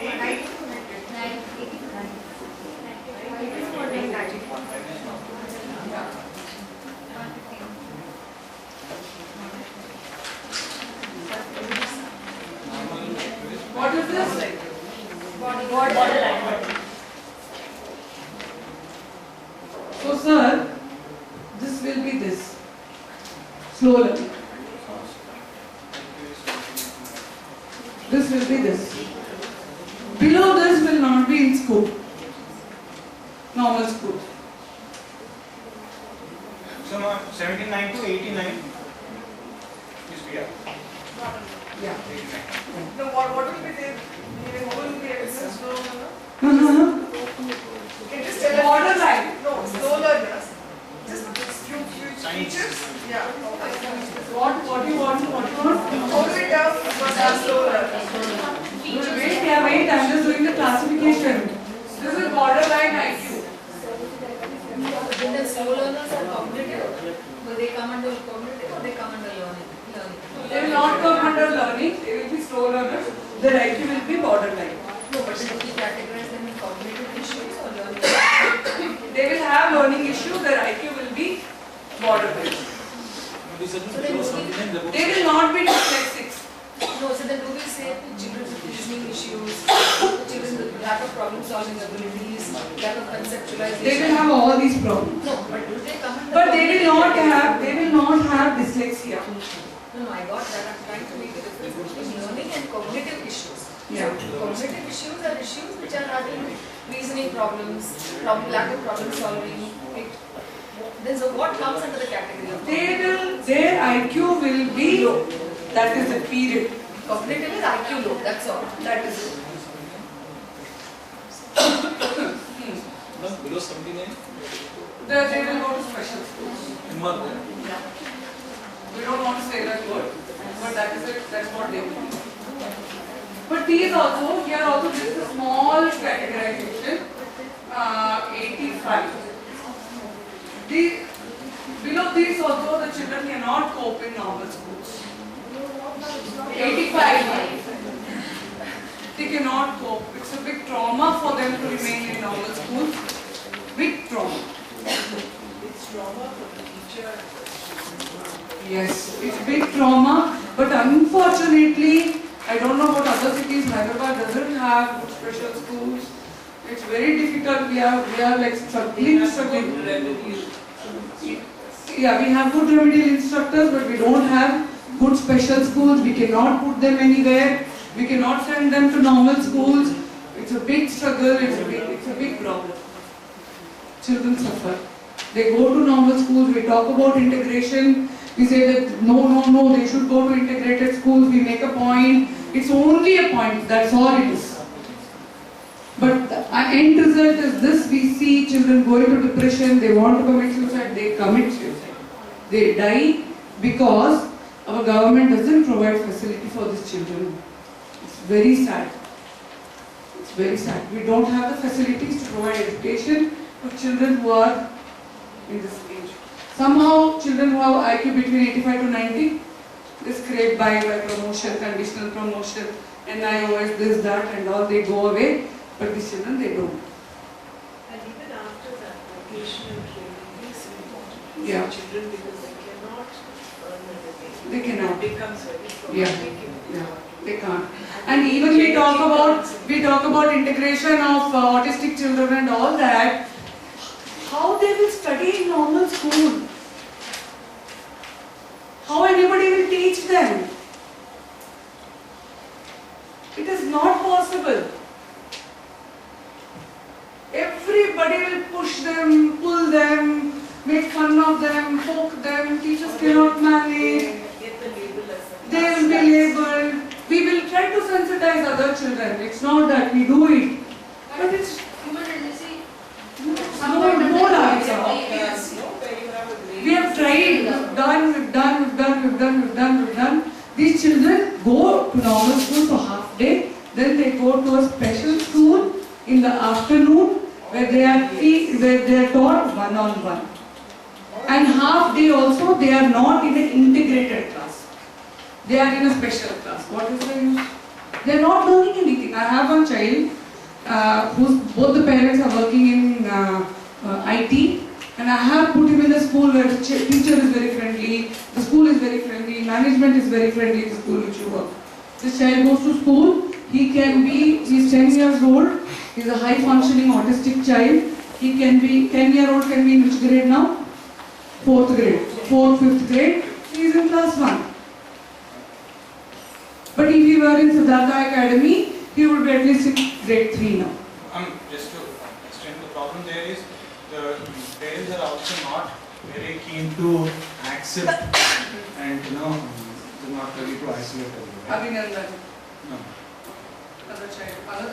Memory What is this? So sir, this will be this. Slow learning. This will be this. Below this will not be in school. Normal school. So now 79 to 89 is PR. Yeah. 89. No, what will be there? What will be excess slow learner? No. Okay, just tell us. Borderline. No, slow learners. Just few features. Yeah. What you want? How do we tell versus slow learner? Wait, I'm just doing the classification. This is borderline IQ. Then slow learners are cognitive, but they come under cognitive or they come under learning? They will not come under learning, they will be slow learners. Their IQ will be borderline. No, but should we categorize them in cognitive issues or learning? They will have learning issues, their IQ will be borderline. They will not be dyslexics. No, so then do we say children with listening issues, children with lack of problem solving abilities, lack of conceptualization? They will have all these problems. No, but do they come under? But they will not have dyslexia. No, I got that. I'm trying to make the difference between learning and cognitive issues. Yeah. So cognitive issues are issues which are having reasoning problems, lack of problem solving. Then so what comes under the category of Their IQ will be low. That is the period. cognitive is IQ low, that's all. That is it. Below 79? They will go to special schools. We don't want to say that word, but that is it. That's what they will do. But these also, here also this is a small categorization. 85. Below these also the children cannot cope in normal schools. 85. They cannot cope. It's a big trauma for them to remain in normal schools. Big trauma. It's trauma for the teacher. Yes, it's big trauma, but unfortunately, I don't know about other cities, Hyderabad doesn't have good special schools. It's very difficult. We are like struggling. Yeah, we have good remedial instructors, but we don't have good special schools. We cannot put them anywhere. We cannot send them to normal schools. It's a big struggle. It's a big problem. Children suffer. They go to normal schools. We talk about integration. We say that no, they should go to integrated schools. We make a point. It's only a point. That's all it is. But the end result is this: we see children go into depression, they want to commit suicide, they commit suicide. They die because our government doesn't provide facility for these children. It's very sad. It's very sad. We don't have the facilities to provide education for children who are in this age. Somehow children who have IQ between 85 to 90, they scrape by promotion, conditional promotion, NIOS, this, that and all, they go away. But these children, they don't. And even after that, vocational training is important Yeah. for children because they cannot earn a living. They cannot. It becomes very Yeah. traumatic if they Yeah. can't. They can't. And even we talk about integration of autistic children and all that. How they will study in normal school? How anybody will teach them? It is not possible. Everybody will push them, pull them, make fun of them, poke them. Teachers cannot manage. Get the label as a They will be labeled. We will try to sensitize other children. It's not that we do it. But it's Human tendency. no answer. We have tried, we've done. These children go to normal school for half day, then they go to a special school in the afternoon where they are taught one-on-one. And half day also they are not in an integrated class. They are in a special class. What is the use? They are not learning anything. I have one child whose both the parents are working in IT. And I have put him in a school where the teacher is very friendly, the school is very friendly, management is very friendly, the school which you work. This child goes to school, he's 10 years old, he's a high functioning autistic child. He can be, 10-year-old can be in which grade now? 4th grade, 4th, 5th grade, he is in class 1. But if he were in Siddhartha Academy, he would be at least in grade 3 now. Just to extend the problem there is, the parents are also not very keen to accept and they're not ready to isolate them. Abhinandan. No. Another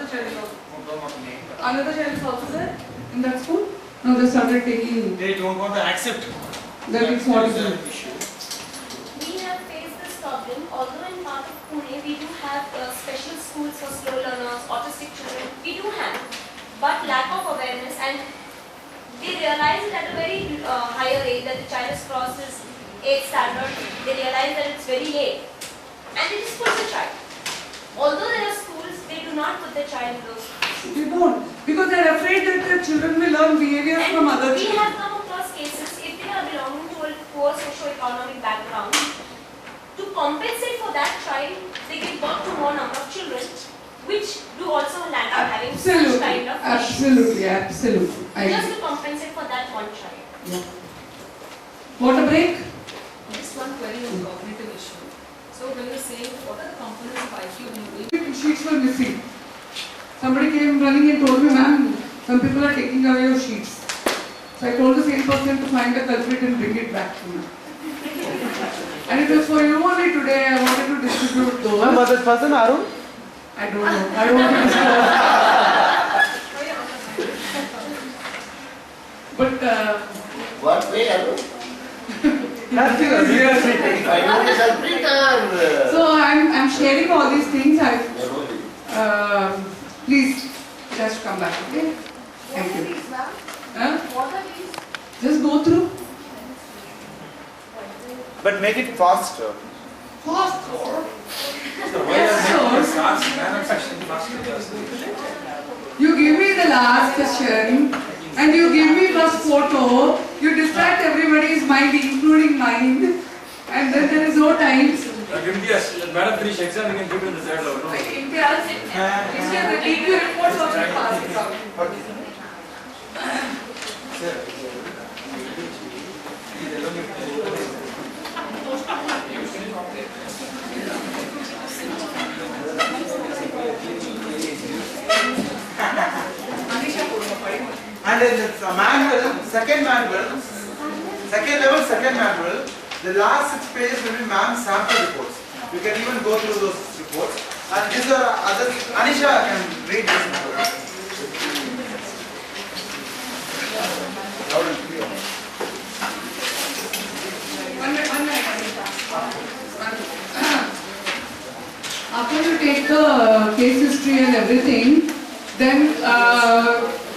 child is also. Don't want to name. Another child is also there in that school? No, they started taking. They don't want to accept. That is what is the it. issue. We have faced this problem, although in part of Pune we do have special schools for slow learners, autistic children, we do have, but lack of awareness, and they realize it at a very higher age that the child has crossed his 8th standard, they realize that it's very late, and they just put the child. Although there are schools, they do not put the child in those schools. They don't, because they are afraid that their children will learn behavior And from other we children. have come across cases, if they are belonging to a poor socio-economic background, to compensate for that child, they give birth to more number of children, which do also land up having such kind of issues. Absolutely. Just to compensate for that one child. Yeah. Water break? Just one query on cognitive issue. So when you're saying what are the components of IQ when you're doing Sheets were missing. Somebody came running and told me, ma'am, some people are taking away your sheets. So I told the same person to find the culprit and bring it back to me. And it was for you only today. I wanted to distribute those. Ma'am, was this person Arun? I don't know. I don't want to disclose. But What way, Arun? That's seriously. I know this culprit or... so I'm sharing all these things. Please just come back, okay? Thank you. Huh? What are these? Just go through. But make it faster. Fast or you give me the last question and you give me first photo, you distract everybody's mind, including mine, and then there is no time. Madam, finish exam, we can give you the third level. The DQ reports also pass it out. And then the manual, second manual, second manual, the last 6 pages will be ma'am's sample reports. You can even go through those reports. And these are other, Anisha can read this report. After you take the case history and everything, then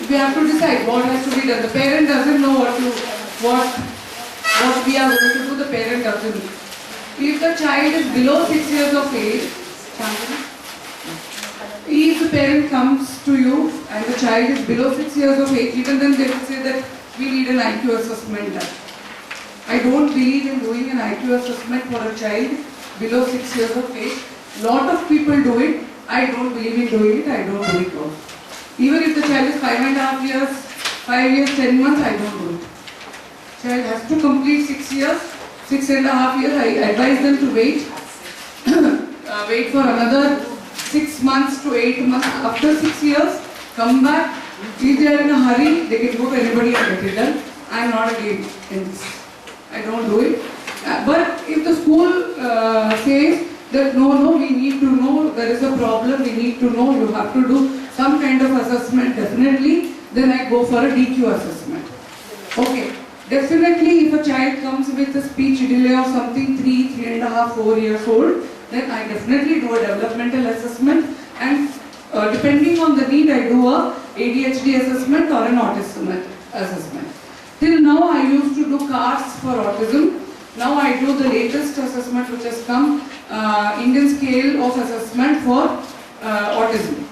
we have to decide what has to be done. The parent doesn't know what we are going to do. The parent doesn't. If the child is below 6 years of age, if the parent comes to you and the child is below 6 years of age, even then they will say that we need an IQ assessment done. I don't believe in doing an IQ assessment for a child below 6 years of age. Lot of people do it. I don't believe in doing it. I don't do it also. Even if the child is 5.5 years, 5 years, 10 months, I don't do it. Child has to complete 6 years, 6.5 years. I advise them to wait. Wait for another 6 months to 8 months. After 6 years, come back. If they are in a hurry, they can go to anybody and get it done. I am not against this. I don't do it. But if the school says that no, we need to know, there is a problem, we need to know, you have to do some kind of assessment, definitely, then I go for a DQ assessment. Okay. Definitely, if a child comes with a speech delay of something 3.5, 4 years old, then I definitely do a developmental assessment, and depending on the need, I do a ADHD assessment or an autism assessment. Till now, I used to do CARS for autism. Now I do the latest assessment which has come, Indian Scale of Assessment for Autism.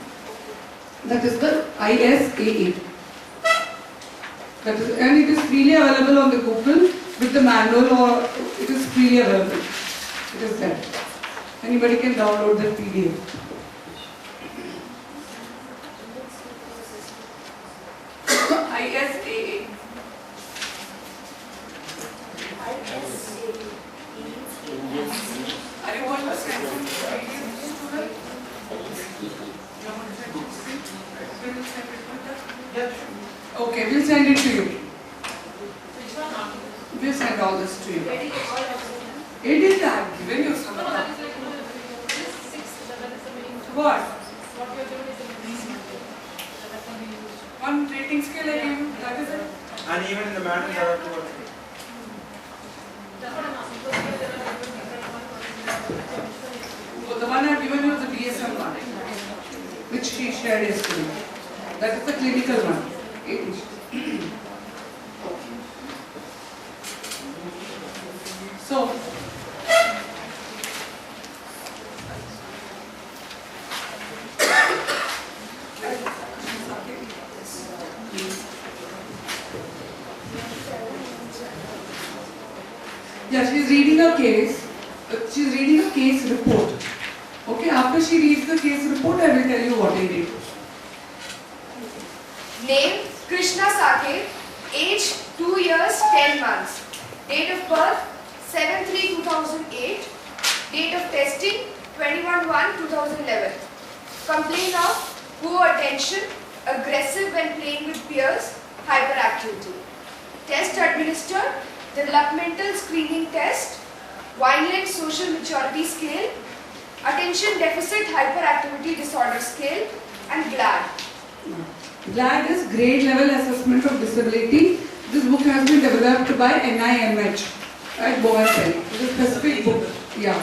That is the ISAA. That is, and it is freely available on the Google with the manual, or it is freely available. It is there. Anybody can download the PDF. ISAA. Are you going to send it to student? Okay, we'll send it to you. We'll send all this to you. It is that given you some. What? One rating scale I gave you, that is it. And even in the manual there are 2 or 3. So the one I've given you is the DSM one, which she shared yesterday. That is the clinical one. So, yeah, she's reading a case. She's reading a case report. Okay, after she reads the case report, I will tell you what I did. Name Krishna Saket, age 2 years 10 months, date of birth 7/3/2008, date of testing 21/1/2011. Complaint of poor attention, aggressive when playing with peers, hyperactivity. Test administered, developmental screening test, Vineland social maturity scale, attention deficit hyperactivity disorder scale, and GLAD. GLAD is Grade Level Assessment of Disability. This book has been developed by NIMH at Bowenpelli. It is a specific book. Yeah.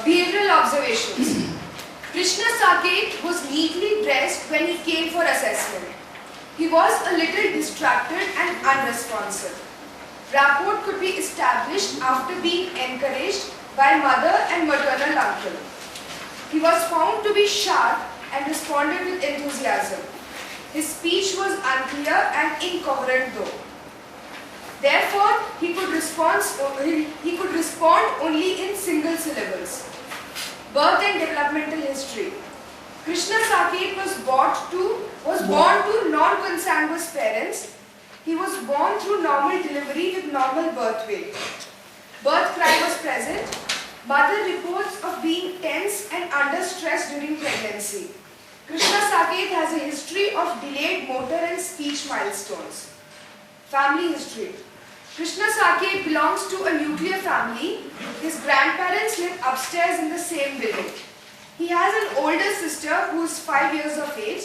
Behavioral observations. Krishna Saket was neatly dressed when he came for assessment. He was a little distracted and unresponsive. Rapport could be established after being encouraged by mother and maternal uncle. He was found to be sharp and responded with enthusiasm. His speech was unclear and incoherent though. Therefore, he could respond only in single syllables. Birth and developmental history. Krishna Saket was born to non-consanguineous parents. He was born through normal delivery with normal birth weight. Birth cry was present. Mother reports of being tense and under stress during pregnancy. Krishna Saket has a history of delayed motor and speech milestones. Family history. Krishna Saket belongs to a nuclear family. His grandparents live upstairs in the same building. He has an older sister who is 5 years of age.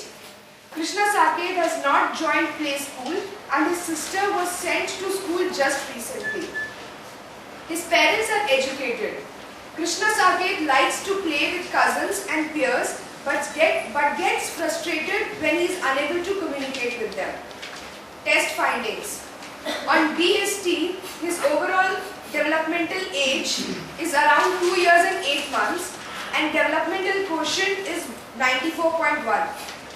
Krishna Saket has not joined play school and his sister was sent to school just recently. His parents are educated. Krishna Saket likes to play with cousins and peers but gets frustrated when he is unable to communicate with them. Test findings. On BST, his overall developmental age is around 2 years and 8 months and developmental quotient is 94.1,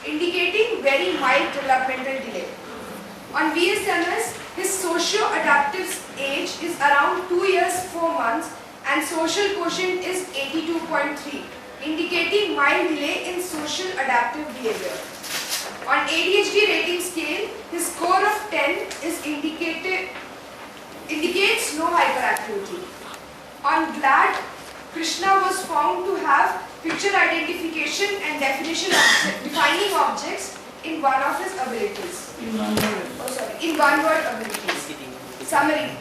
indicating very mild developmental delay. On VSMS, his socio-adaptive age is around 2 years 4 months and social quotient is 82.3, indicating mild delay in social adaptive behavior. On ADHD rating scale, his score of 10 is indicates no hyperactivity. On GLAD, Krishna was found to have picture identification and defining objects in one of his abilities. In one word abilities. Summary.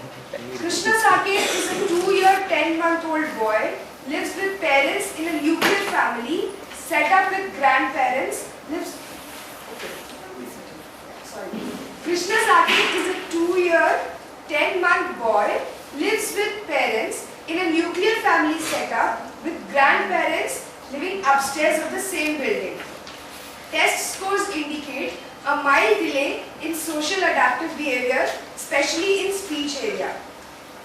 Krishna Saket is a 2-year, 10-month-old boy, lives with parents in a nuclear family, set up with grandparents, Krishna Saket is a 2-year, 10-month boy, lives with parents in a nuclear family setup with grandparents living upstairs of the same building. Test scores indicate a mild delay in social adaptive behavior, especially in speech area.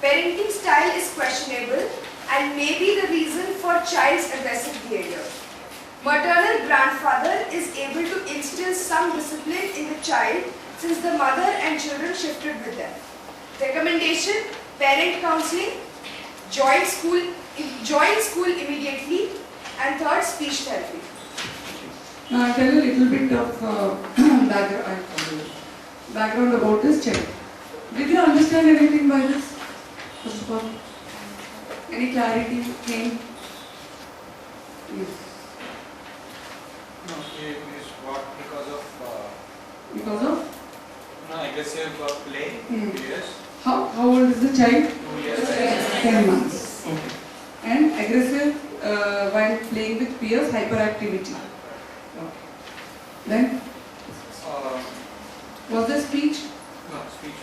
Parenting style is questionable and may be the reason for child's aggressive behavior. Maternal grandfather is able to instill some discipline in the child since the mother and children shifted with them. Recommendation, parent counseling, join school immediately, and third, speech therapy. Now I'll tell you a little bit of background about this child. Did you understand anything by this? First of all, any clarity came? Yes. No, it is what because of aggressive play. Yes. How old is the child? 2 years. 10 months. Okay. And aggressive while playing with peers, hyperactivity. Okay. Then? Was there speech? No, speech.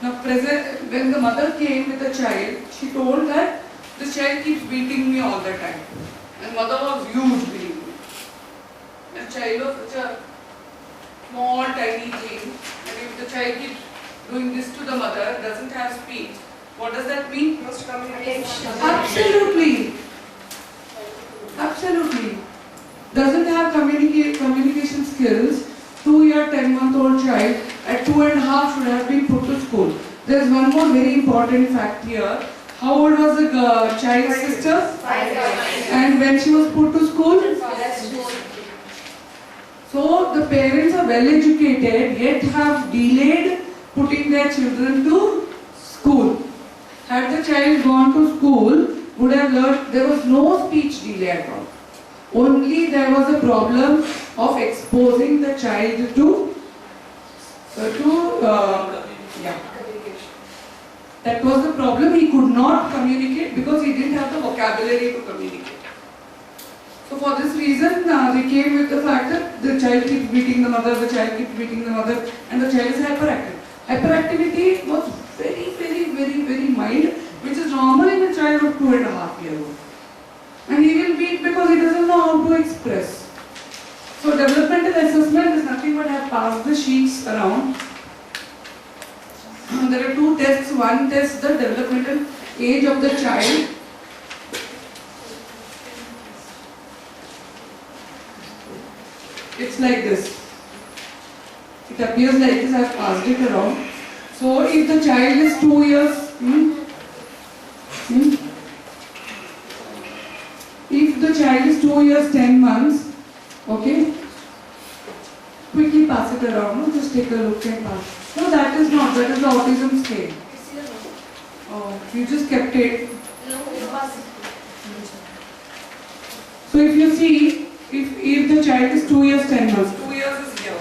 Now, when the mother came with the child, she told that this child keeps beating me all the time. And mother was huge, believe me. And child was such a small, tiny thing. And if the child keeps doing this to the mother, doesn't have speech, what does that mean? Absolutely. Absolutely. Doesn't have communication skills. 2-year, 10-month-old child at 2.5 should have been put to school. There is one more very important fact here. How old was the child's sister? 5 years. And when she was put to school? So the parents are well educated yet have delayed putting their children to school. Had the child gone to school, would have learned there was no speech delay at all. Only there was a problem of exposing the child to that was the problem. He could not communicate because he didn't have the vocabulary to communicate. So for this reason, they came with the fact that the child keeps beating the mother, and the child is hyperactive. Hyperactivity was very, very, very, very mild, which is normal in a child of 2.5 years old. And he will beat because he doesn't know how to express. So developmental assessment is nothing but have passed the sheets around. There are 2 tests. One tests the developmental age of the child. It's like this. It appears like this. I have passed it around. So if the child is 2 years, if the child is 2 years, 10 months, okay, quickly pass it around. No? Just take a look and pass. No, that is not. That is the autism scale. Oh, you just kept it. So if you see, if the child is 2 years, 10 months, 2 years is here.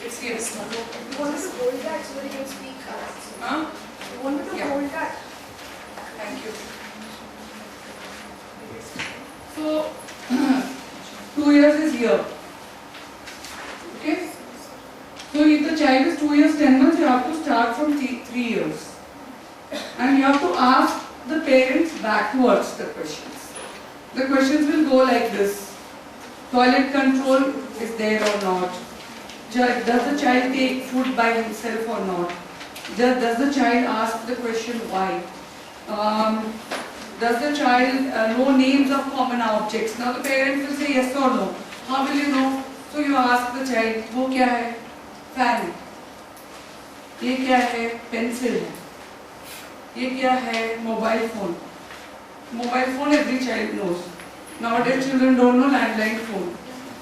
It's here. You want us to hold that so that you can speak? Huh? You want me to Yeah. hold that? Thank you. So, 2 years is here. Okay? So if the child is 2 years, 10 months, you have to start from 3 years. And you have to ask the parents backwards the questions. The questions will go like this. Toilet control is there or not? Does the child take food by himself or not? Does the child ask the question why? Does the child know names of common objects? Now the parents will say yes or no. How will you know? So you ask the child, वो क्या है? Fan है. ये क्या है? Pencil है. ये क्या है? Mobile phone. Mobile phone every child knows. Nowadays children don't know landline phone.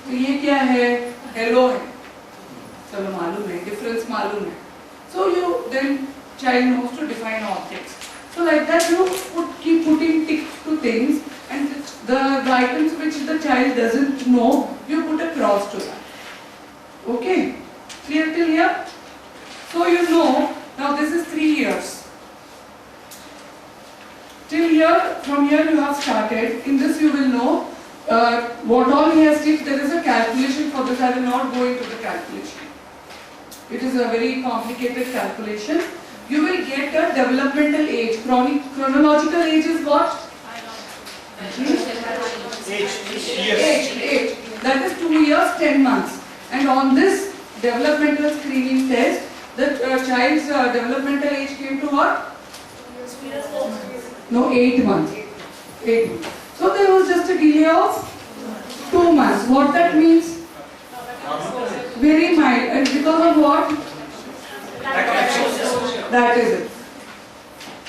तो ये क्या है? Hello है. चलो मालूम है. Difference मालूम है. So you then child knows to define objects. So like that you keep putting ticks to things, and the items which the child doesn't know, you put a cross to that. Okay? Clear till here? So you know, now this is 3 years. Till here, from here you have started. In this you will know what all he has ticked. There is a calculation for this. I will not go into the calculation. It is a very complicated calculation. You will get a developmental age. Chronological age is what? Age. That is 2 years, 10 months. And on this developmental screening test, the child's developmental age came to what? No, 8 months. 8 months. So there was just a delay of 2 months. What that means? Very mild. And because of what? That is it.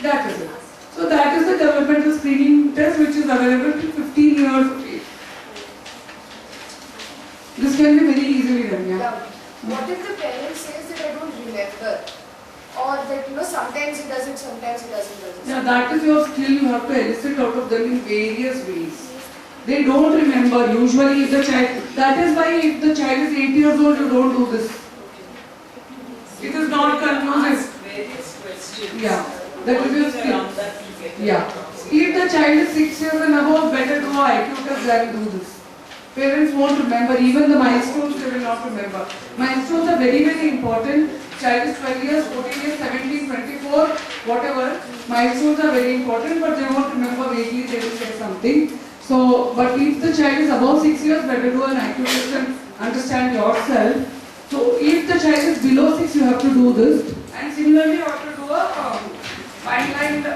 That is it. So that is the developmental screening test which is available to 15 years of age. This can be very easily done, yeah. What if the parent says that I don't remember? Or that, you know, sometimes he does it, sometimes he doesn't. Yeah, that is your skill. You have to elicit out of them in various ways. They don't remember. Usually if the child, that is why if the child is 8 years old, you don't do this. It is not conclusive. Various questions. Yeah, that is your skill. Yeah. If the child is 6 years and above, better do IQ test than do this. Parents won't remember. Even the milestones they will not remember. Milestones are very, very important. Child is 12 years, 14 years, 17, 24, whatever. Milestones are very important, but they won't remember vaguely. They will say something. So, but if the child is above 6 years, better do an IQ test and understand yourself. So if the child is below 6, you have to do this. And similarly, you have to do a fine-lined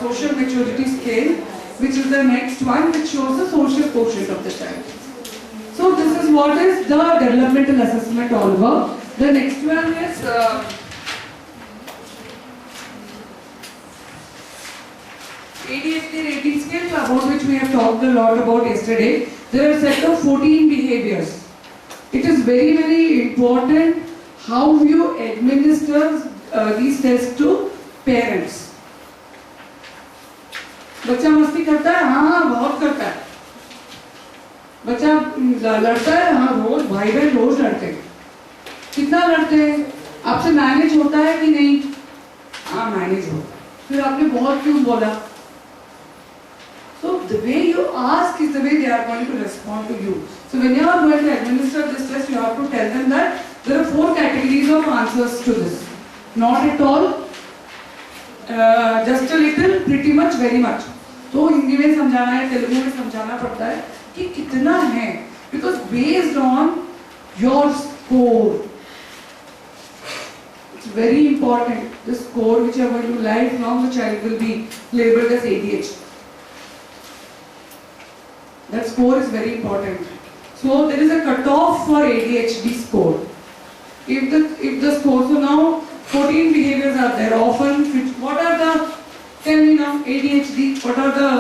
social maturity scale, which is the next one, which shows the social quotient of the child. So this is what is the developmental assessment all about. The next one is ADHD rating scale, about which we have talked a lot about yesterday. There are a set of 14 behaviors. It is very, very important how you administer these tests to parents. बच्चा मस्ती करता है, हाँ बहुत करता है. बच्चा लड़ता है, हाँ रोज भाई बहन रोज लड़ते हैं. कितना लड़ते हैं? आपसे मैनेज होता है कि नहीं? हाँ मैनेज होता है. फिर आपने बहुत क्यों बोला? So the way you ask is the way they are going to respond to you. So when you are going to administer this test, you have to tell them that there are 4 categories of answers to this. Not at all, just a little, pretty much, very much. तो हिंदी में समझाना है, तेलुगु में समझाना पड़ता है कि कितना है, because based on your score. It's very important. The score which you are going to lifelong, the child will be labeled as ADHD. That score is very important. So there is a cutoff for ADHD score. If the score, so now 14 behaviors are there. Often, what are the, tell me now, ADHD, what are the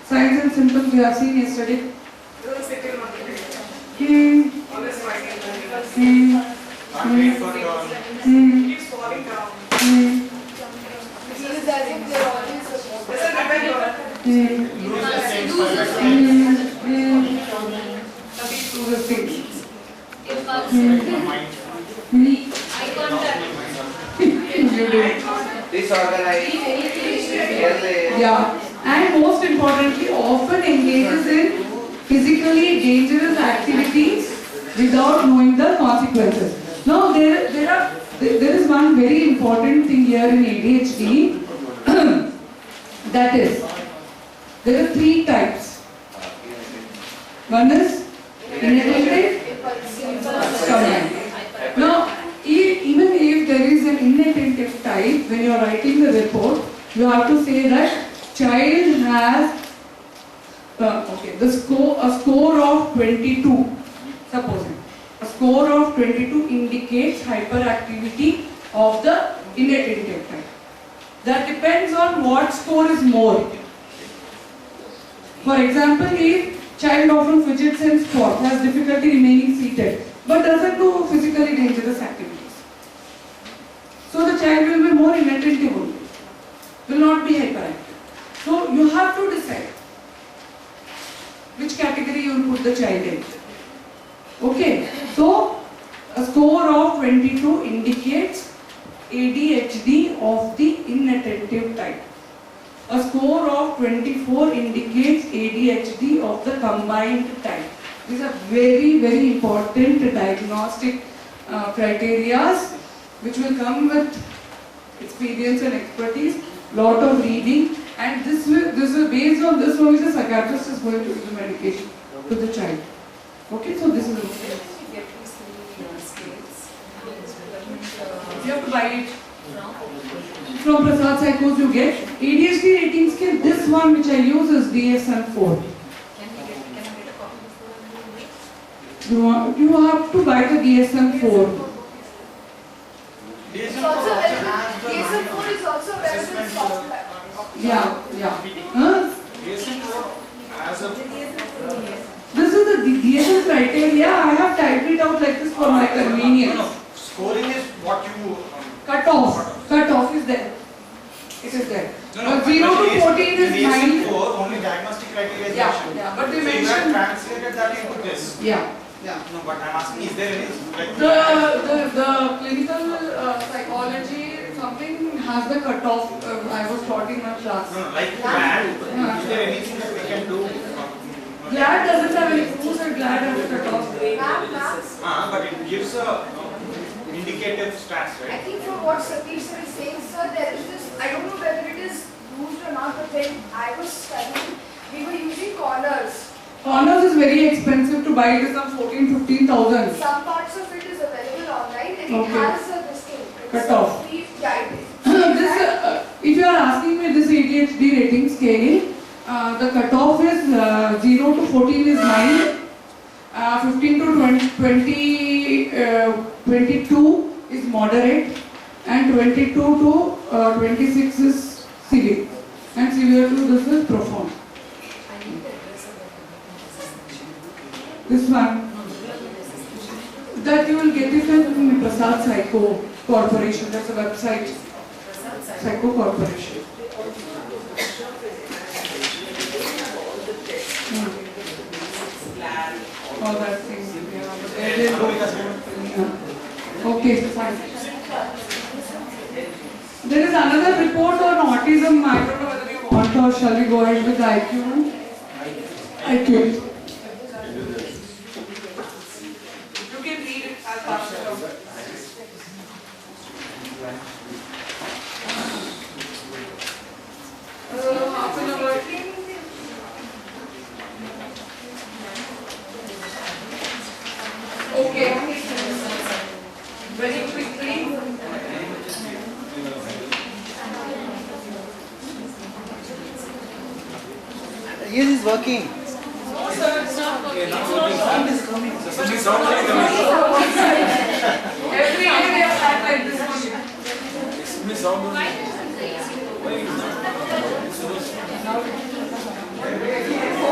signs and symptoms we have seen yesterday? Always fighting. Keeps falling down. It feels as if they're always supposed to. Doesn't remember. Eye contact. disorganized, careless. Yeah, and most importantly, often engages in physically dangerous activities without knowing the consequences. Now, there is one very important thing here in ADHD. That is, there are 3 types. One is inattentive, combined. Now, even if there is an inattentive type, when you are writing the report, you have to say that child has a score of 22. Supposing a score of 22 indicates hyperactivity of the inattentive type. That depends on what score is more. For example, if child often fidgets and squats, has difficulty remaining seated, but doesn't do physically dangerous activities, so the child will be more inattentive only, will not be hyperactive. So you have to decide which category you will put the child in. Okay, so a score of 22 indicates ADHD of the inattentive type. A score of 24 indicates ADHD of the combined type. These are very, very important diagnostic criteria which will come with experience and expertise, lot of reading, and this will based on this only the psychiatrist is going to give the medication to the child. Okay, so this is okay. You have to buy it from Prasad Psychos. You get ADHD rating scale. This one which I use is DSM-4. You have to buy the DSM-4. DSM-4 is also available in software. Yeah. DSM-4 as a This is the DSM criteria. I have typed it out like this for my convenience. Scoring is what you Cutoff is there. It is there. 0 to 14 is 9. DSM-4 only diagnostic criteria is mentioned. Yeah, but we So you mentioned. have translated that into this. Yeah. No, but I'm asking, is there any like The clinical psychology something has the cutoff. I was taught in my class. No, like GLAD, is there anything that we can do? GLAD doesn't have any rules and GLAD has a cutoff. But it gives a indicative stats, I right? think from what Satish sir is saying, sir, there is this, I don't know whether it is used or not, but when I was studying, we were using corners. Corners is very expensive to buy. It is some 14,000-15,000. Some parts of it is available online and it Okay. has this thing. Cutoff. Brief guide. If you are asking me this ADHD rating scale, the cutoff is 0 to 14 is 9, 15 to 22 is moderate, and 22 to 26 is severe, and severe to this is profound. This one, that you will get it in Prasad Psycho Corporation. That's a website. Psycho Corporation. All that thing. Okay, fine. There is another report on autism. I don't know whether you want or shall we go ahead with the IQ? IQ. You can read it. I'll pass it on. Half an hour. Okay. Very quickly. Yes, it's working. No, sir, it's not working. Sound is coming. Every day we have had like this one.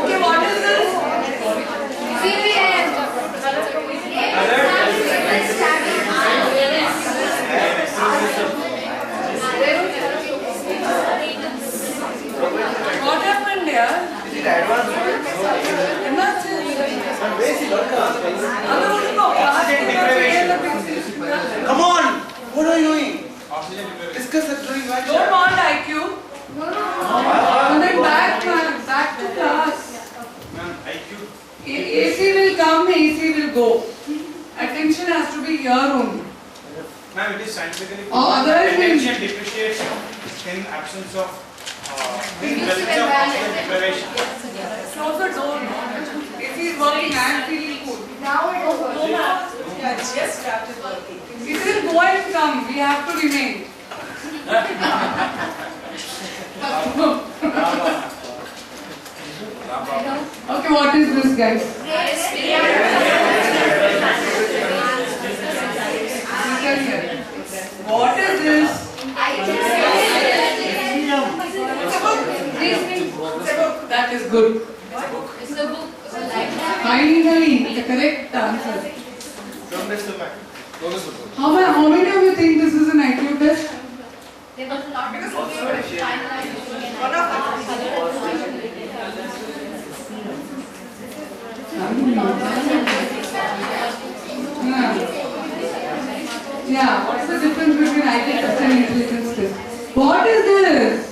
Okay, what is this? What happened here? Is it advanced? Basic. Don't want IQ. No. And then back to class. Ma'am, IQ. AC will come, AC will go. Attention has to be here only. Ma'am, it is scientifically otherwise attention depreciates in absence of presence of oxygen deprivation. Close the door. AC is working, I am feeling good. Now it is working. Yeah, it's just started working. It will go and come, we have to remain. Okay, what is this, guys? What is this? That is good. It's a book. Finally, the correct answer. How many of you think this is an IQ test? There was a lot of Yeah, what's the difference between IQ test and intelligence test? What is this?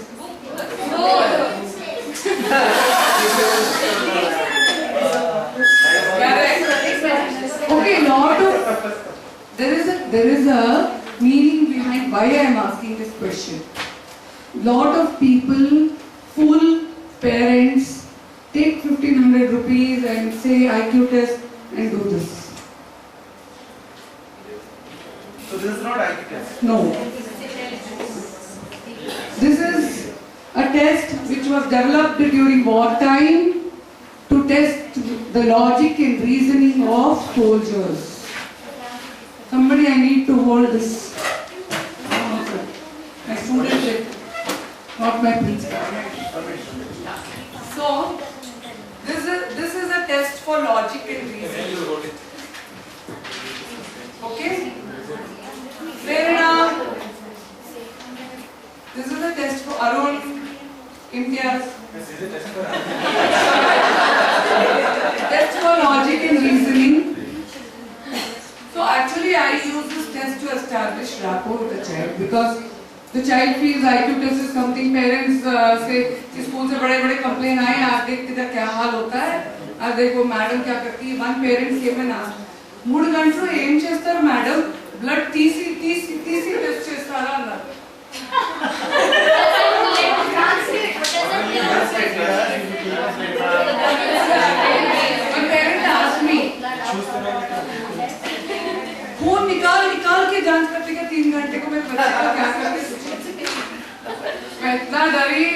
Okay, there is a meaning behind why I am asking this question. Lot of people, fool parents, take 1500 rupees and say IQ test and do this. So this is not IQ test? No. This is a test which was developed during wartime to test the logic and reasoning of soldiers. Somebody, I need to hold this. My student, not my principal. So, this is a test for logic and reasoning. Okay? Fair enough. This is a test for Arun, Imtiaz. Test for logic and reasoning. So actually I use this test to establish rapport with the child because the child feels IQ test is something parents say school से बड़े complain आए आज देख तेरा क्या हाल होता है आज देखो मैडम क्या करती है one parent came and asked 3 గంటలు ఏం చేస్తారు మేడం బ్లడ్ తీసి టెస్ట్ చేస్తారా అన్నారు One parent asked me खून निकाल के जांच करते क्या 3 घंटे को मैं बच्चे को क्या करती मैं इतना डरी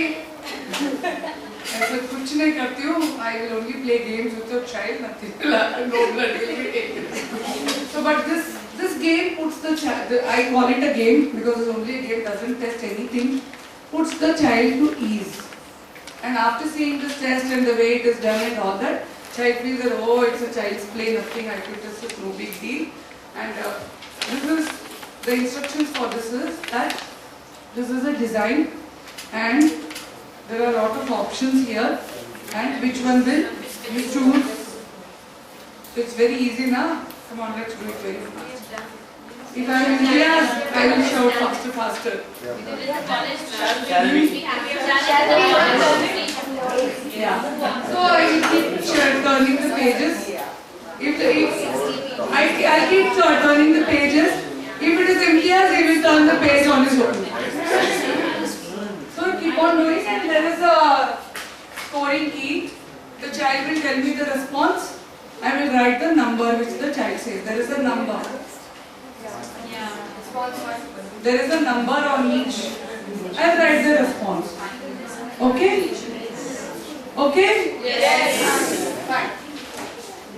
ऐसा कुछ नहीं करती हूँ I will only play games with your child nothing no blood will be taken so but this game puts the child I call it a game because it's only a game doesn't test anything puts the child to ease and after seeing this test and the way it is done and all that child feels that oh it's a child's play nothing I feel this is no big deal and this is the instructions for this is that this is a design and there are a lot of options here and which one will you choose so it's very easy now come on let's do it very fast if I am India's I will shout faster yeah so I will keep turning the pages I keep turning the pages. If it is Imtiaz, he will turn the page on his own. So keep on doing and there is a scoring key. The child will tell me the response. I will write the number which the child says. There is a number. There is a number on each. I will write the response. Okay? Okay? Yes. Fine.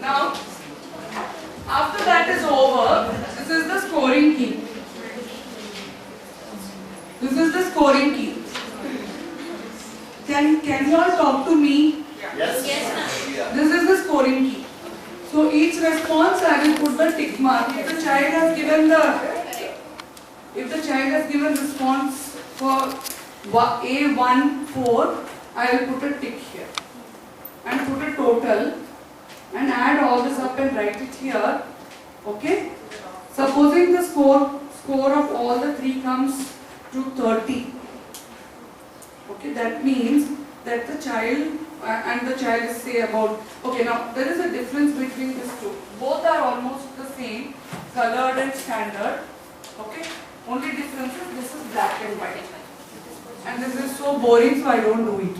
Now, after that is over, this is the scoring key. This is the scoring key. Can you all talk to me? Yes. This is the scoring key. So each response I will put the tick mark. If the child has given response for A14, I will put a tick here and put a total. And add all this up and write it here. Okay? Supposing the score of all the 3 comes to 30. Okay, that means that the child and the child is say about, okay, now there is a difference between these two. Both are almost the same, colored and standard. Okay, only difference is this is black and white. And this is so boring, so I don't do it.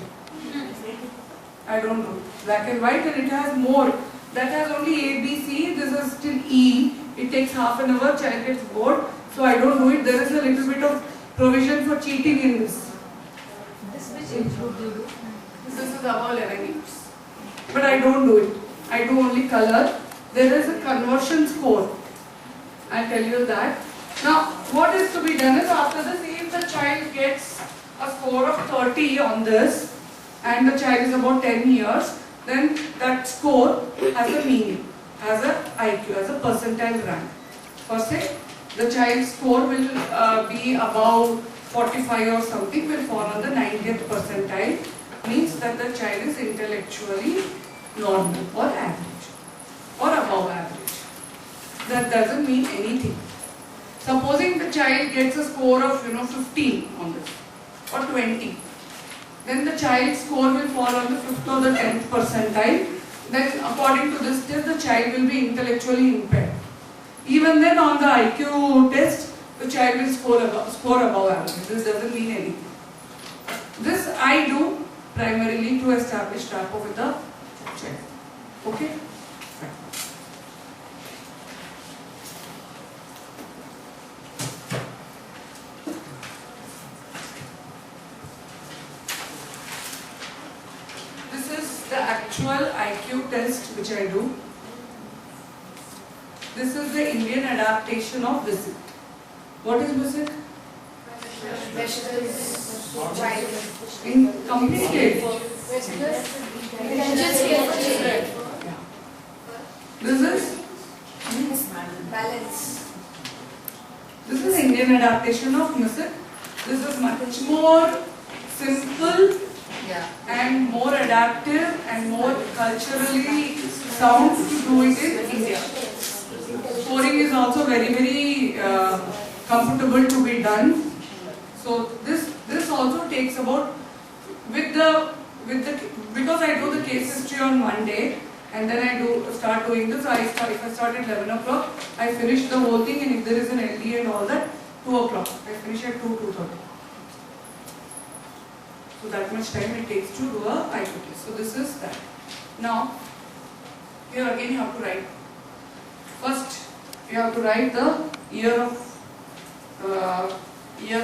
I don't do it. Black and white, and it has more. That has only A, B, C. This is still E. It takes half an hour. Child gets bored, so I don't do it. There is a little bit of provision for cheating in this. This which age would you do? This is above 11 years. But I don't do it. I do only color. There is a conversion score. I'll tell you that. Now, what is to be done is after this, if the child gets a score of 30 on this and the child is about 10 years, then that score has a meaning, has a IQ, has a percentile rank. Per se, the child's score will be above 45 or something, will fall on the 90th percentile, means that the child is intellectually normal or average or above average. That doesn't mean anything. Supposing the child gets a score of 15 on this or 20, then the child's score will fall on the 5th or the 10th percentile. Then according to this test, the child will be intellectually impaired. Even then on the IQ test, the child will score above average. This doesn't mean anything. This I do primarily to establish rapport with the child. Okay? This is the actual IQ test which I do. This is the Indian adaptation of WISIT. What is WISIT? Completed. This is balance. This is Indian adaptation of WISIT. This is much more simple and more adaptive and more culturally sound to do it in India. Scoring is also very comfortable to be done. So this also takes about because I do the case history on Monday and then I start doing this. If I start at 11 o'clock, I finish the whole thing, and if there is an LD and all that, 2 o'clock. I finish at 2:30. So that much time it takes to do a IQ test. So this is that. Now, here again you have to write. First, you have to write the year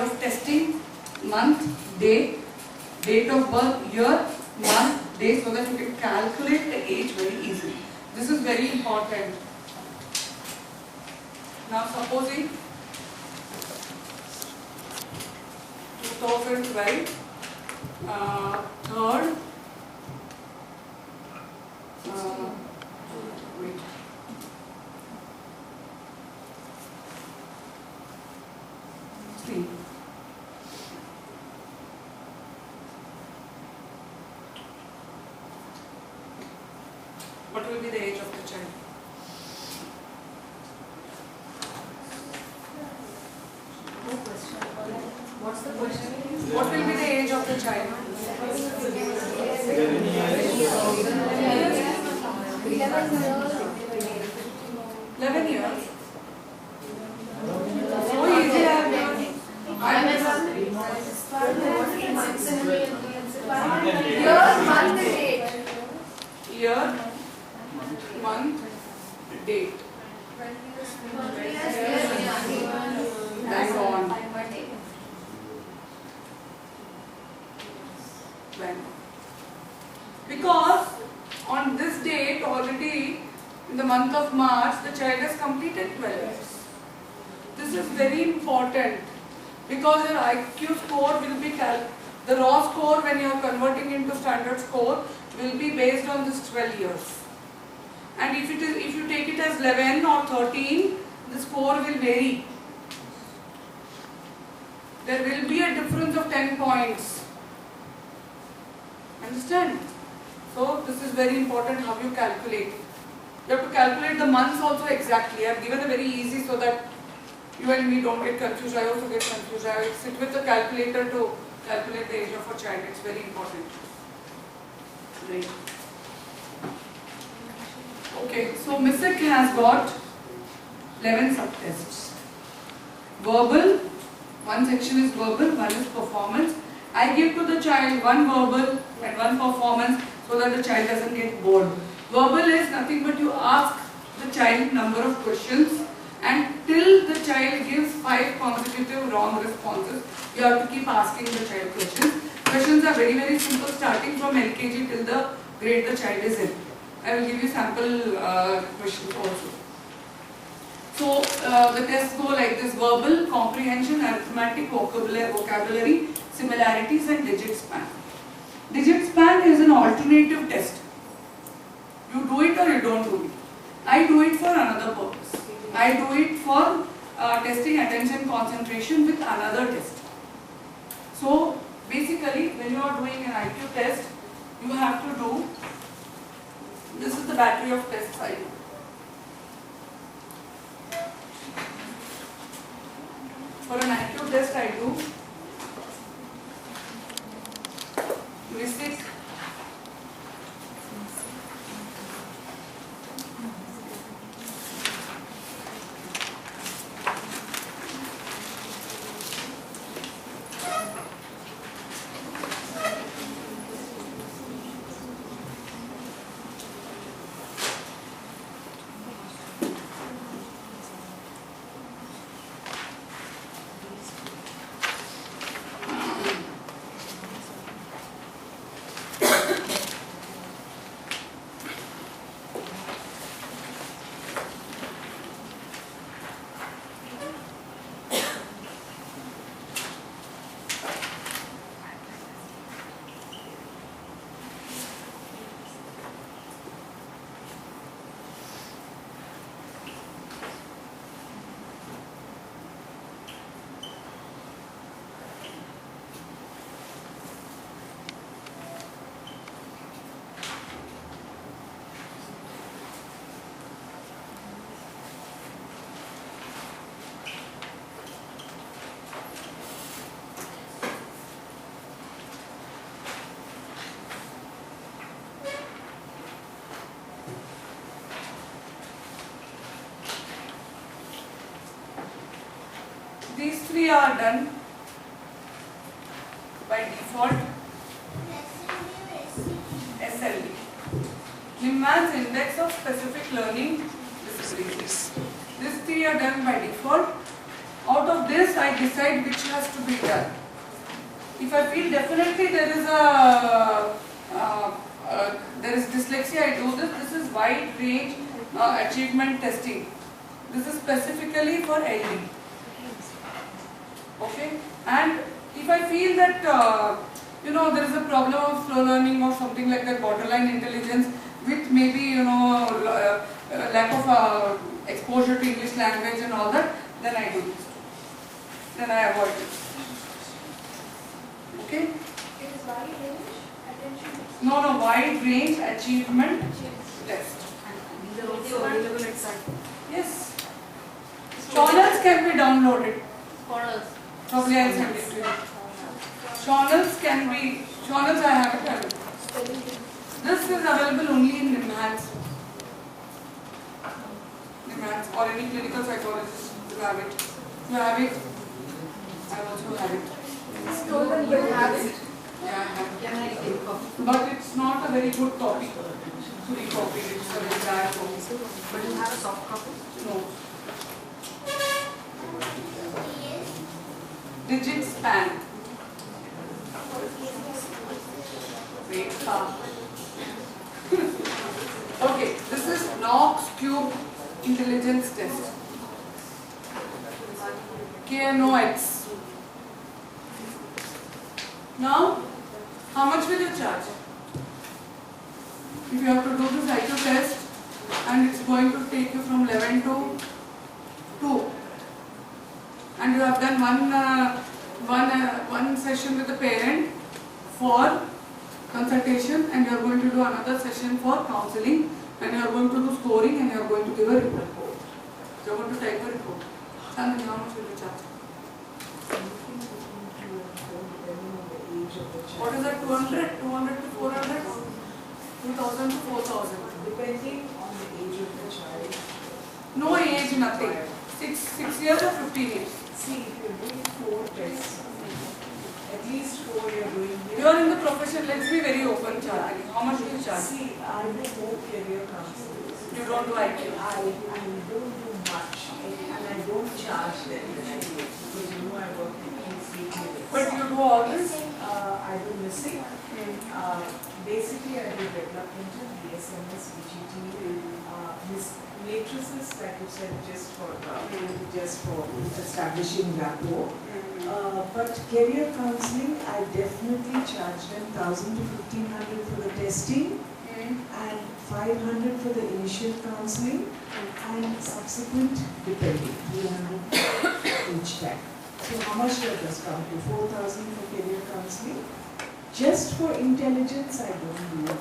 of testing, month, day, date of birth, year, month, day, so that you can calculate the age very easily. This is very important. Now, supposing 2012. Third, wait. Three. What will be the age of the child? What's the question? What will be the age of the child? 11 years. So easy. Year, month, date. Bang on. Because on this date already in the month of March the child has completed 12 years. This is very important because your IQ score will be the raw score when you are converting into standard score will be based on this 12 years. And if you take it as 11 or 13, the score will vary. There will be a difference of 10 points. Understand? So this is very important how you calculate. You have to calculate the months also exactly. I have given a very easy so that you and me don't get confused. I also get confused. I sit with the calculator to calculate the age of a child. It's very important. Right. Okay, so MISIC has got 11 subtests. Verbal, one section is verbal, one is performance. I give to the child one verbal and one performance so that the child doesn't get bored. Verbal is nothing but you ask the child number of questions, and till the child gives 5 consecutive wrong responses, you have to keep asking the child questions. Questions are very simple, starting from LKG till the grade the child is in. I will give you sample questions also. So the tests go like this: verbal, comprehension, arithmetic, vocabulary, similarities, and digit span. Digit span is an alternative test. You do it or you don't do it. I do it for another purpose. I do it for testing attention concentration with another test. So basically, when you are doing an IQ test, you have to do, this is the battery of tests I do. For an IQ test I do MISIC, these 3 are done by default. SLD, Nimbus Index of Specific Learning Disabilities. These 3 are done by default. Out of this, I decide which has to be done. If I feel definitely there is dyslexia, I do this. This is wide range achievement testing. This is specifically for LD. Okay, and if I feel that there is a problem of slow learning or something like that, borderline intelligence with maybe lack of exposure to English language and all that, then I do this. Then I avoid it. Okay? It is wide range attention. No, wide range achievement test. These are also available at site. Yes. Journals can be downloaded. Corners. Probably I'll send it to you. Journals can be, journals I have it available. This is available only in Nimbus. Nimbus or any clinical psychologist will have it. You have it? I also have it. Stolen but have it. Yeah, I have it. But it's not a very good copy. Fully copied, it's a very bad copy. But you have a soft copy? No. Digit span. Wait, okay, this is Knox Cube Intelligence Test. KNOX. Now, how much will you charge? If you have to do this IQ test and it's going to take you from 11 to 2, and you have done one session with the parent for consultation, and you are going to do another session for counseling, and you are going to do scoring, and you are going to give a report. You are going to type a report. Tell me how much will you charge? What is that, 200? 200 to 400? 2000 to 4000. Depending on the age of the child. No age, nothing. 6 years or 15 years? See, if you're doing 4 tests, at least 4 you're doing here. You are in the profession, let's be very open, Charlie. How much do you charge? See, I do more career counseling. You don't do IQ? I don't do much, and I don't charge them when I do it, because you know I work with kids. But you do all this? I do missing. Basically, I do developmental, BSMS, BGT, matrices that you said just for establishing rapport. But career counseling, I definitely charge them 1,000 to 1,500 for the testing, and 500 for the initial counseling, and subsequent depending 300 each time. So how much does come to? 4,000 for career counseling. Just for intelligence, I don't do it.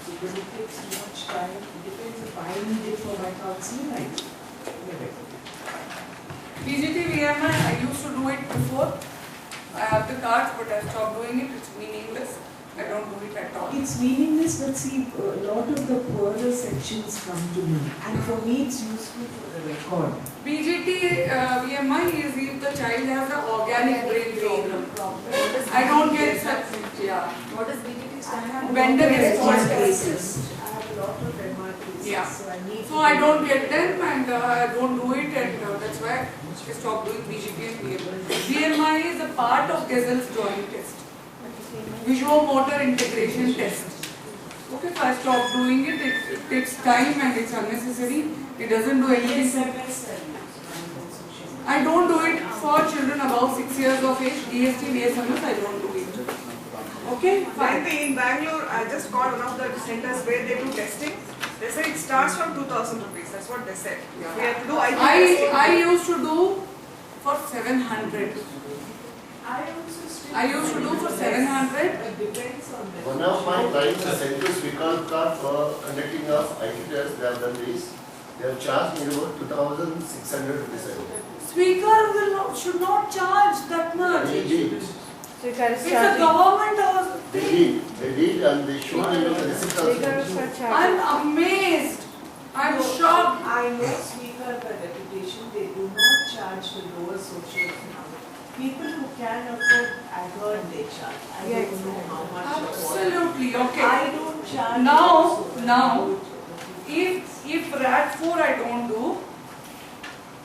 Because it takes too much time. It depends if I need it for my counseling, I do. PGT VMI, I used to do it before. I have the cards, but I stopped doing it. It's meaningless. I don't do it at all. It's meaningless, but see, a lot of the poorer sections come to me. And for me, it's useful for the record. PGT VMI is if the child has an organic brain problem. I don't get such, yeah. What is BGT? I have Vendor response cases. I have a lot of MR cases. Yeah. So I need So I don't get them and I don't do it, and that's why I stopped doing BGT and VMI. VMI is a part of Gesell's drawing test. Visual-motor integration test. Okay, if I stop doing it, it takes time and it's unnecessary. It doesn't do anything. I don't do it for children above 6 years of age. DST, DSMS, I don't do it. Okay, fine. Finally, in Bangalore, I just called one of the centers where they do testing. They say it starts from 2,000 rupees. That's what they said. Yeah. We have to do IQ testing. I used to do for 700. I used to do for 700. One of my clients has sent to Swikalka for conducting of IQ test. They have done this. They have charged me about 2,600 rupees. Speaker should not charge that much. They did. It's a government house. They did and they showed me the receipt also. I'm amazed. I'm shocked. I know Speaker by reputation, they do not charge the lower social-economic. People who can afford, I heard they charge. I don't know how much. Absolutely, okay. I don't charge. Now, if RAT 4 I don't do,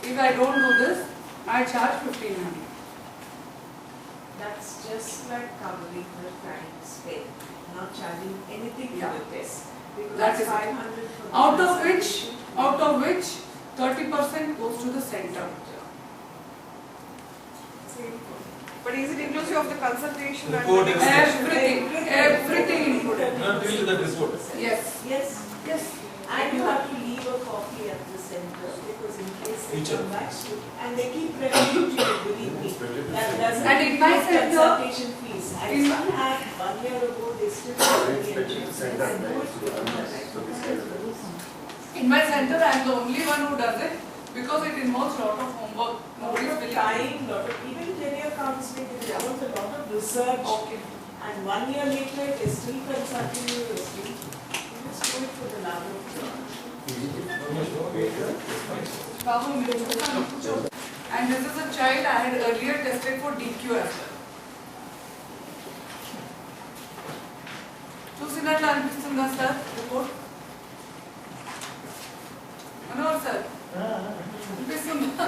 if I don't do this, I charge 1,500. That's just like covering the time spent, not charging anything for the test. Because That is 500 for the out of which 30% goes to the center. But is it inclusive of the consultation? and Report, Everything included. Not deal with that report. Yes. Yes. And you have to leave a copy at the center because in case they come back to, and they keep referring to you, believe me. That doesn't And in my include center- consultation fees. And some have 1 year ago, they still have the insurance and do it with them. In my center, I am the only one who does it because it involves a lot of homework. Nobody is willing. Time, lot of, even career counseling, it involves a lot of research. Okay. And 1 year later, they're still consulting you, they're still, you just do it for the love of God. And this is a child I had earlier tested for DQ as well. చూసినట్లు అనిపిస్తుందా sir report Manohar sir అనిపిస్తుందా